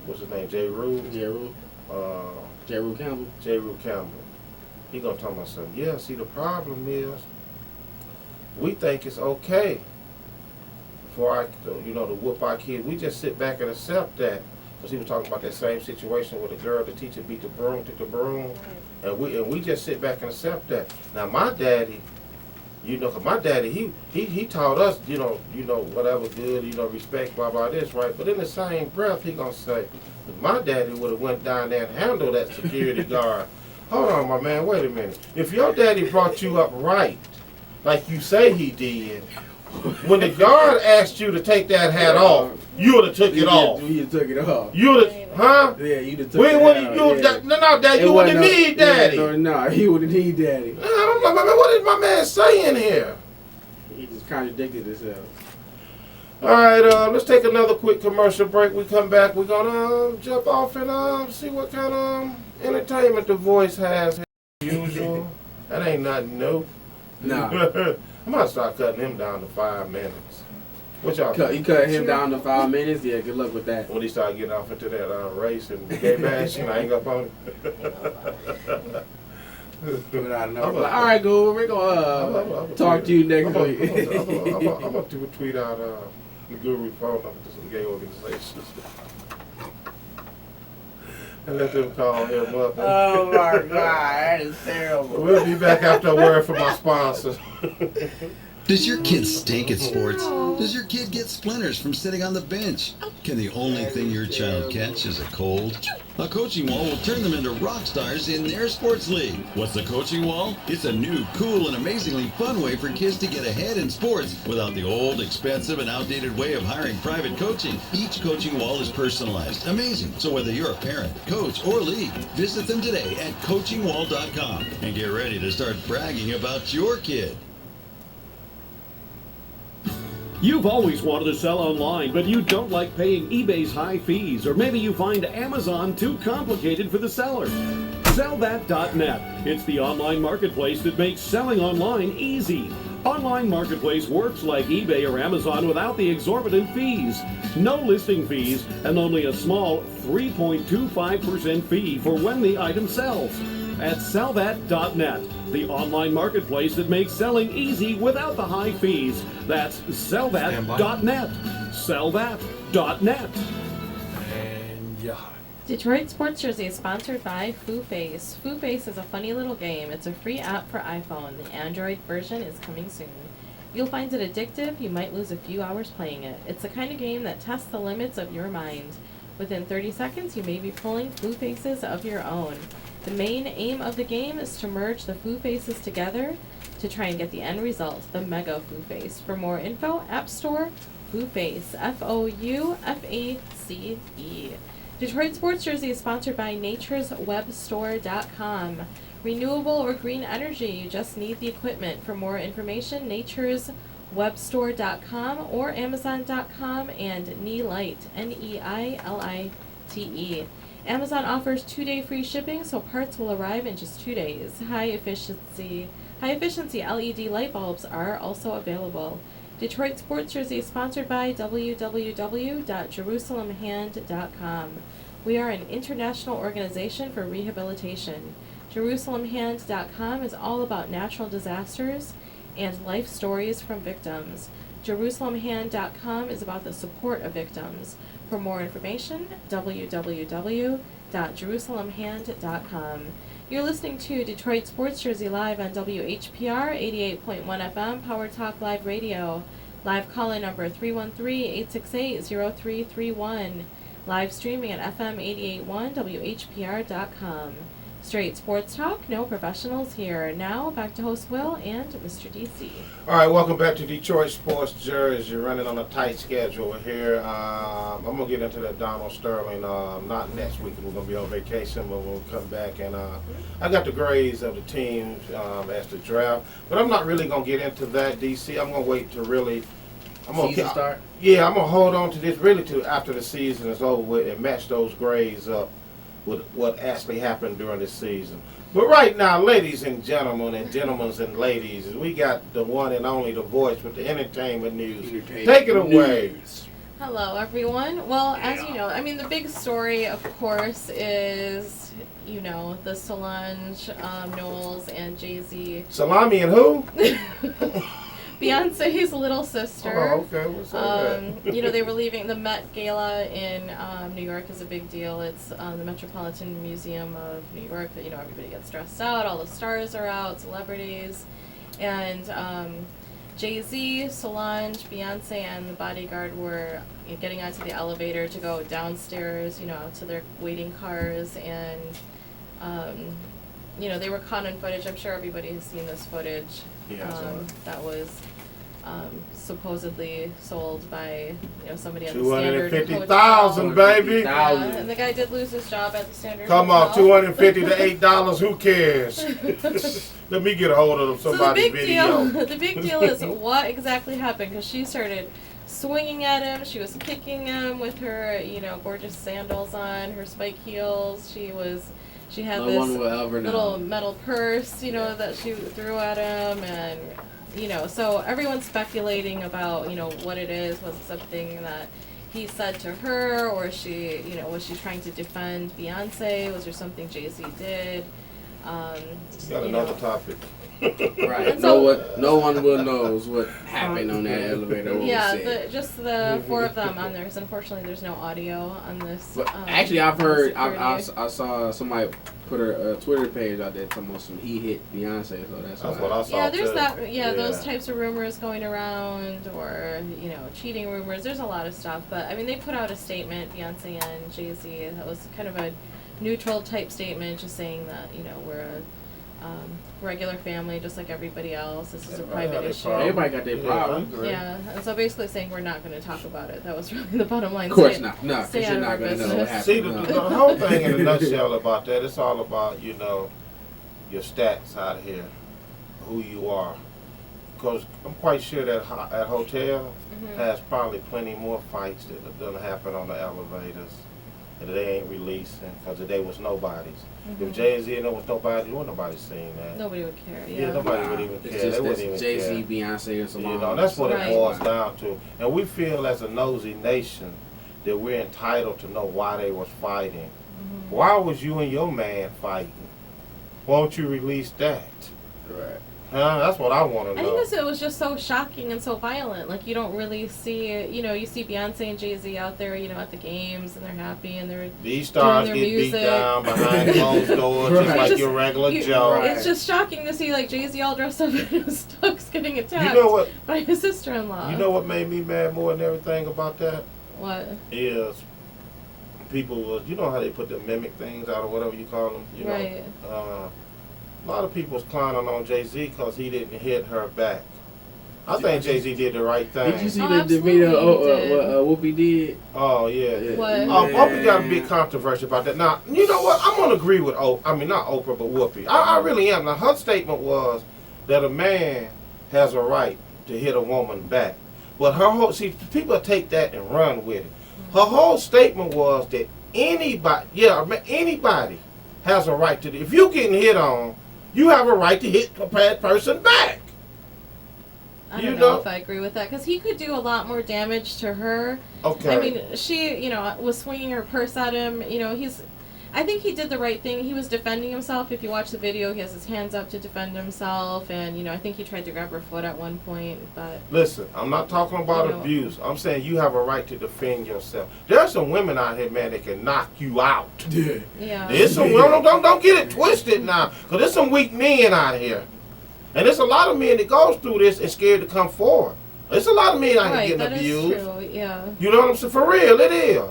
what's his name, J. Rue? J. Rue Campbell. J. Rue Campbell. He going to talk about something. Yeah, see, the problem is, we think it's okay for to whoop our kids. We just sit back and accept that. Because he was talking about that same situation with a girl, the teacher took the broom, and we just sit back and accept that. Now my daddy, he taught us, whatever good, respect, blah blah this, right? But in the same breath, he gonna say, if my daddy would have went down there and handled that security guard. Hold on, my man, wait a minute. If your daddy brought you up right, like you say he did, When the guard asked you to take that hat off, you would have took it off. You took it off. You would have, huh? Yeah, you'd have took Wait, it what? off. You, Yeah. no, Dad, you wouldn't need Daddy. No, he wouldn't need Daddy. What is my man saying here? He just contradicted himself. All right, let's take another quick commercial break. We come back, we're gonna jump off and see what kind of entertainment the voice has. As usual, that ain't nothing new. No. I'm gonna start cutting him down to 5 minutes. What y'all You cut him down to 5 minutes? Yeah, good luck with that. When he started getting off into that race and gay bashing, I ain't up on it. But I know. All right, Google, we're gonna talk to you next week. I'm gonna tweet out the Guru phone number to some gay organizations. And let them call him up. Oh my God, that is terrible. We'll be back after a word from our sponsors. Does your kid stink at sports? Does your kid get splinters from sitting on the bench? Can the only thing your child catch is a cold? A coaching wall will turn them into rock stars in their sports league. What's a coaching wall? It's a new, cool, and amazingly fun way for kids to get ahead in sports without the old, expensive, and outdated way of hiring private coaching. Each coaching wall is personalized, amazing. So whether you're a parent, coach, or league, visit them today at coachingwall.com and get ready to start bragging about your kid. You've always wanted to sell online, but you don't like paying eBay's high fees, or maybe you find Amazon too complicated for the seller. SellThat.net. It's the online marketplace that makes selling online easy. Online marketplace works like eBay or Amazon without the exorbitant fees. No listing fees and only a small 3.25% fee for when the item sells. At SellThat.net, the online marketplace that makes selling easy without the high fees. That's SellThat.net. SellThat.net. Detroit Sports Jersey is sponsored by FooFace. FooFace is a funny little game. It's a free app for iPhone. The Android version is coming soon. You'll find it addictive. You might lose a few hours playing it. It's the kind of game that tests the limits of your mind. Within 30 seconds, you may be pulling Foo Faces of your own. The main aim of the game is to merge the Foo Faces together to try and get the end result, the Mega Foo Face. For more info, App Store, Foo Face, FOUFACE. Detroit Sports Jersey is sponsored by natureswebstore.com. Renewable or green energy, you just need the equipment. For more information, natureswebstore.com or amazon.com and Neilite, Neilite. Amazon offers 2-day free shipping, so parts will arrive in just 2 days. High efficiency LED light bulbs are also available. Detroit Sports Jersey is sponsored by www.jerusalemhand.com. We are an international organization for rehabilitation. JerusalemHand.com is all about natural disasters and life stories from victims. JerusalemHand.com is about the support of victims. For more information, www.jerusalemhand.com. You're listening to Detroit Sports Jersey live on WHPR 88.1 FM Power Talk Live Radio. Live call-in number 313-868-0331. Live streaming at FM 88.1 WHPR.com. Straight sports talk, no professionals here. Now, back to host Will and Mr. DC. All right, welcome back to Detroit Sports Jersey. You're running on a tight schedule here. I'm going to get into that Donald Sterling, not next week. We're going to be on vacation, but we'll come back. And I got the grades of the teams as the draft. But I'm not really going to get into that, DC. I'm going to wait to really... Season start? Yeah, I'm going to hold on to this really to after the season is over with and match those grades up with what actually happened during this season. But right now, ladies and gentlemen, and gentlemen and ladies, we got the one and only The Voice with the entertainment news. Take it away. Hello, everyone. Well, as you know, I mean, the big story, of course, is, you know, the Solange, Knowles, and Jay-Z. Salami and who? Beyonce's little sister. Oh, okay. What's that? You know, they were leaving the Met Gala in New York is a big deal. It's the Metropolitan Museum of New York. That, you know, everybody gets dressed out. All the stars are out, celebrities, and Jay-Z, Solange, Beyonce, and the bodyguard were getting onto the elevator to go downstairs. You know, to their waiting cars, and you know, they were caught on footage. I'm sure everybody has seen this footage. Yeah, that was supposedly sold by somebody at the Standard Hotel. $250,000, baby. Yeah, and the guy did lose his job at the Standard Come Hotel. on, $250 to $8. Who cares? Let me get a hold of somebody's video. The big deal is what exactly happened, because she started swinging at him. She was kicking him with her, gorgeous sandals on, her spike heels. She had this little metal purse, that she threw at him, and so everyone's speculating about, what it is. Was it something that he said to her, or she, was she trying to defend Beyonce? Was there something Jay-Z did? Got another topic. Right. So, no one will knows what happened on that elevator. Yeah, just the four of them on there. Because unfortunately, there's no audio on this. But actually, I've heard. I saw somebody put a Twitter page out there talking about he hit Beyonce. So that's what I saw. Yeah, there's too. that. Yeah, those types of rumors going around, or cheating rumors. There's a lot of stuff. But I mean, they put out a statement, Beyonce and Jay-Z. That was kind of a neutral type statement, just saying that we're a regular family, just like everybody else. This is a private issue. Everybody got their problems. Yeah, and so basically saying we're not going to talk about it. That was really the bottom line. Of course not. No, because you're not going to know what happened. See, the whole thing in a nutshell about that, it's all about, your stats out here, who you are. Because I'm quite sure that hotel has probably plenty more fights that don't happen on the elevators that they ain't releasing, because there was nobody's. If Jay-Z and there was nobody, there wasn't nobody seeing that. Nobody would care. Yeah, nobody would even care. It's just they wouldn't even Jay-Z, care. Beyonce, and Salon. That's what it boils down to. And we feel as a nosy nation that we're entitled to know why they was fighting. Why was you and your man fighting? Won't you release that? Right. That's what I want to know. I think it was just so shocking and so violent. Like, you don't really see, you see Beyonce and Jay-Z out there, at the games, and they're happy, and they're these stars doing get their beat music. down behind closed doors, just like your regular Joe. It's just shocking to see, like, Jay-Z all dressed up in his tux getting attacked by his sister-in-law. You know what made me mad more than everything about that? What? Is people was, how they put the mimic things out or whatever you call them, Right. A lot of people was clowning on Jay-Z because he didn't hit her back. I think Jay-Z did the right thing. Did you see the video what Whoopi did? Oh, yeah. What? Whoopi got a big controversy about that. Now, you know what? I'm going to agree with not Oprah, but Whoopi. I really am. Now, her statement was that a man has a right to hit a woman back. But people take that and run with it. Her whole statement was that anybody has a right to, if you're getting hit on, you have a right to hit a bad person back. I don't know if I agree with that, because he could do a lot more damage to her. Okay. I mean, she, was swinging her purse at him. I think he did the right thing. He was defending himself. If you watch the video, he has his hands up to defend himself, and I think he tried to grab her foot at one point. But listen, I'm not talking about abuse. I'm saying you have a right to defend yourself. There are some women out here, man, that can knock you out. Yeah. There's some don't get it twisted now, because there's some weak men out here, and there's a lot of men that goes through this and scared to come forward. There's a lot of men out here getting abused. Is true. Yeah. You know what I'm saying? For real, it is.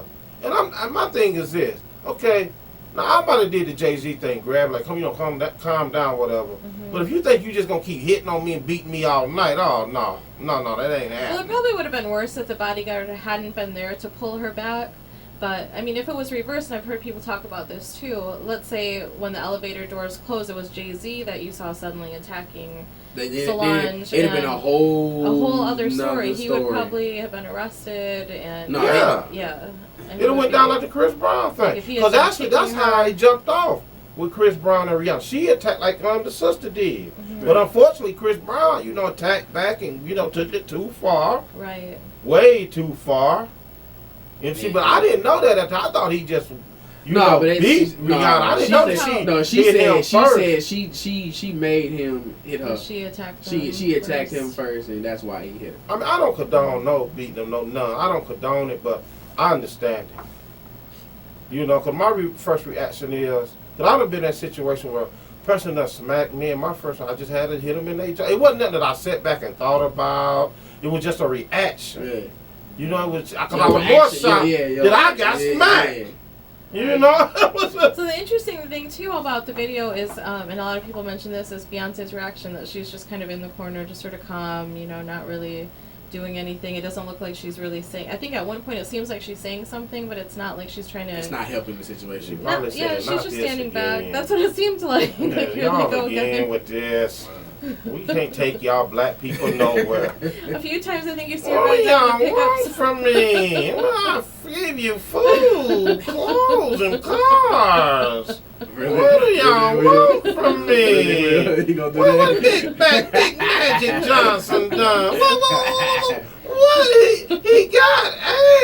And my thing is this. Okay. Now, I might have did the Jay-Z thing, grab calm down, whatever. But if you think you just going to keep hitting on me and beating me all night, oh, no, that ain't happening. Well, it probably would have been worse if the bodyguard hadn't been there to pull her back. But, I mean, if it was reversed, and I've heard people talk about this too, let's say when the elevator doors closed, it was Jay-Z that you saw suddenly attacking Solange. It'd have been a whole other story. He would probably have been arrested, and yeah. It went down like the Chris Brown thing. Because that's how he jumped off with Chris Brown and Rihanna. She attacked like the sister did. But unfortunately, Chris Brown, attacked back and, took it too far. Right. Way too far. And see, but I didn't know that. I thought he just, beat Rihanna. I didn't know that she said she made him hit her. She attacked him. She attacked him first, and that's why he hit her. I mean, I don't condone beating them, none. I don't condone it, but I understand it. Because my first reaction is that I've been in that situation where a person that smacked me, and my first one, I just had to hit them in their jaw. It wasn't nothing that I sat back and thought about. It was just a reaction. Yeah. It was because I was more shocked that I got smacked. You know? So the interesting thing too about the video is, and a lot of people mention this, is Beyonce's reaction, that she's just kind of in the corner, just sort of calm, not really doing anything. It doesn't look like she's really saying. I think at one point it seems like she's saying something, but it's not like she's trying to. It's not helping the situation. She's just standing back. That's what it seemed like. Yeah, Like, y'all go again with this. We can't take y'all black people nowhere. A few times I think you see her What do y'all pick want up from me? I give you food, clothes, and cars. Really? What do y'all want from me? You gonna do What that? Big Magic Johnson done? What he got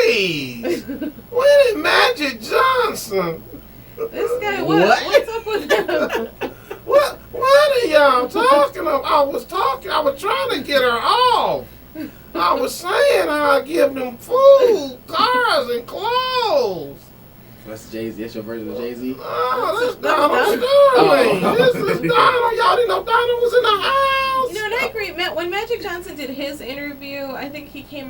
AIDS? Where did Magic Johnson? This guy, What? what's up with him? What are y'all talking about? I was trying to get her off. I was saying I'll give them food, cars, and clothes. That's Jay-Z. That's your version of Jay-Z? Oh, that's Donald Sterling. This is Donald. Y'all didn't know Donald was in the house. And I agree. When Magic Johnson did his interview, I think he he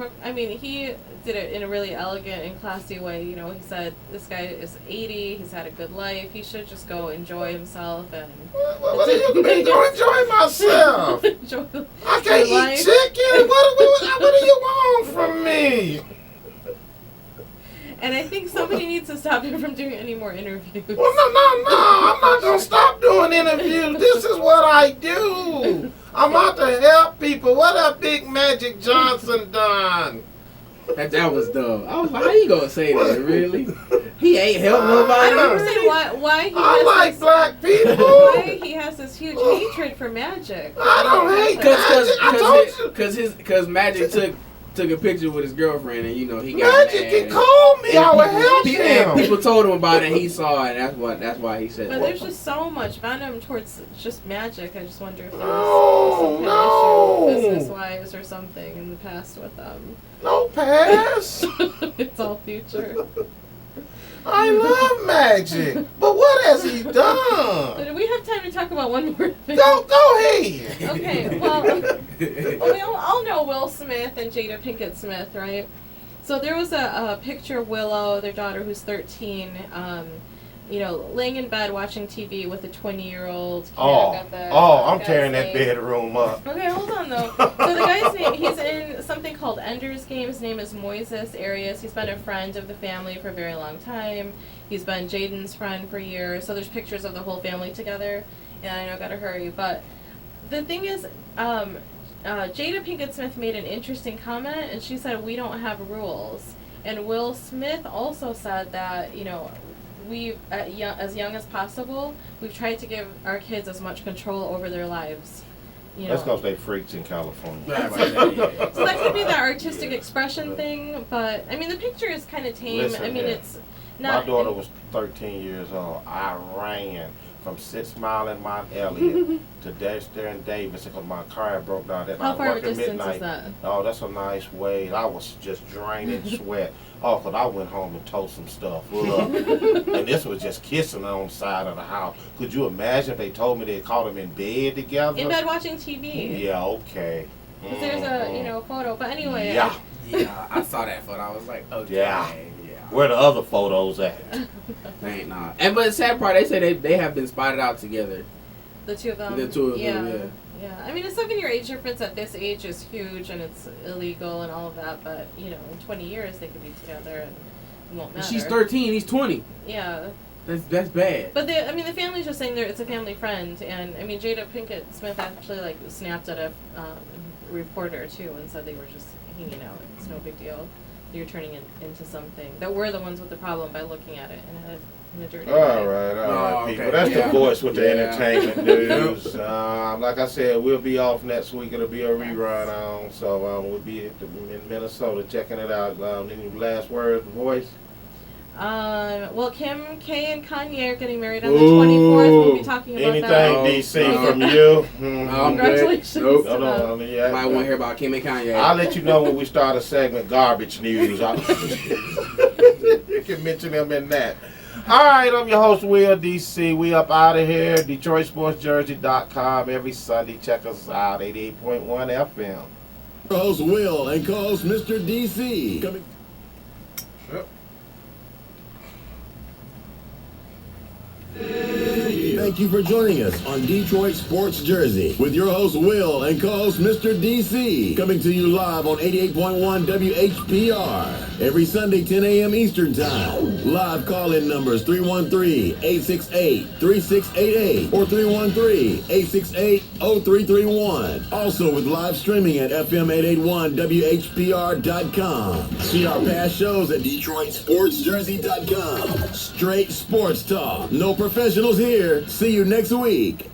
did it in a really elegant and classy way. He said this guy is 80, he's had a good life, he should just go enjoy himself. And What are you going to go enjoy myself? enjoy I can't your eat life. chicken. What do you want from me? And I think somebody needs to stop him from doing any more interviews. Well, no. I'm not going to stop doing interviews. This is what I do. I'm out to help people. What have Big Magic Johnson done? That was dumb. I was like, how you gonna say that? Really? He ain't helped nobody. I don't understand why he I has like this, black people. why he has this huge hatred for Magic. I don't hate Magic. I told you. Because Magic took a picture with his girlfriend, and he got Magic mad. can call me. I would help him. People told him about it. He saw it. And that's why he said. But that. there's just so much venom towards just Magic. I just wonder if there No, was some no. kind of issue, business-wise or something in the past with them. No pass. It's all future. I love Magic. But what has he done? But do we have time to talk about one more thing? Go ahead. Okay, well, we all know Will Smith and Jada Pinkett Smith, right? So there was a picture of Willow, their daughter who's 13, laying in bed watching TV with a 20-year-old kid. I'm tearing that bedroom up. Okay, hold on though. So the guy's name, he's in something called Ender's Game. His name is Moises Arias. He's been a friend of the family for a very long time. He's been Jaden's friend for years. So there's pictures of the whole family together. And I know I gotta hurry, but the thing is, Jada Pinkett Smith made an interesting comment, and she said, "We don't have rules." And Will Smith also said that, we, as young as possible, we've tried to give our kids as much control over their lives. That's because they freaks in California. So that could be the artistic expression thing, but the picture is kind of tame. Listen, It's not. My daughter was 13 years old. I ran from 6 Mile in Mount Elliott to Dexter and Davis because my car had broke down that night. How far of a Working distance midnight. is that? Oh, that's a nice way. I was just draining sweat. Oh, because I went home and tore some stuff up. And this was just kissing on the side of the house. Could you imagine if they told me they caught them in bed together? In bed watching TV. Yeah, okay. Because there's a photo. But anyway. Yeah. I saw that photo. I was like, okay. Yeah. Where the other photos at? They ain't not. And but the sad part, they say they have been spotted out together. The two of them. Yeah. Yeah. A 7-year age difference at this age is huge, and it's illegal and all of that. But in 20 years they could be together, and it won't matter. She's 13. He's 20. Yeah. That's bad. But the family's just saying it's a family friend, and Jada Pinkett Smith actually snapped at a reporter too and said they were just hanging out. It's no big deal. You're turning it into something that we're the ones with the problem by looking at it in a dirty way. All right, people. Okay. That's the voice with the Yeah. entertainment news. Like I said, we'll be off next week. It'll be a rerun on. So we'll be in Minnesota checking it out. Any last words, voice? Well, Kim K and Kanye are getting married on the 24th. We'll be talking about Anything that. DC from you? Congratulations. Nope. to them. Yeah. Might want to hear about Kim and Kanye. I'll let you know when we start a segment, garbage news. You can mention them in that. All right, I'm your host, Will DC. We up out of here. DetroitSportsJersey.com every Sunday. Check us out, 88.1 FM. Host Will and co-host Mr. DC. Coming. Thank you for joining us on Detroit Sports Jersey with your host Will and co-host Mr. DC, coming to you live on 88.1 WHPR every Sunday 10 a.m. Eastern Time. Live call-in numbers 313-868-3688 or 313-868-0331. Also with live streaming at FM881WHPR.com. See our past shows at DetroitSportsJersey.com. Straight sports talk. No professionals here. See you next week.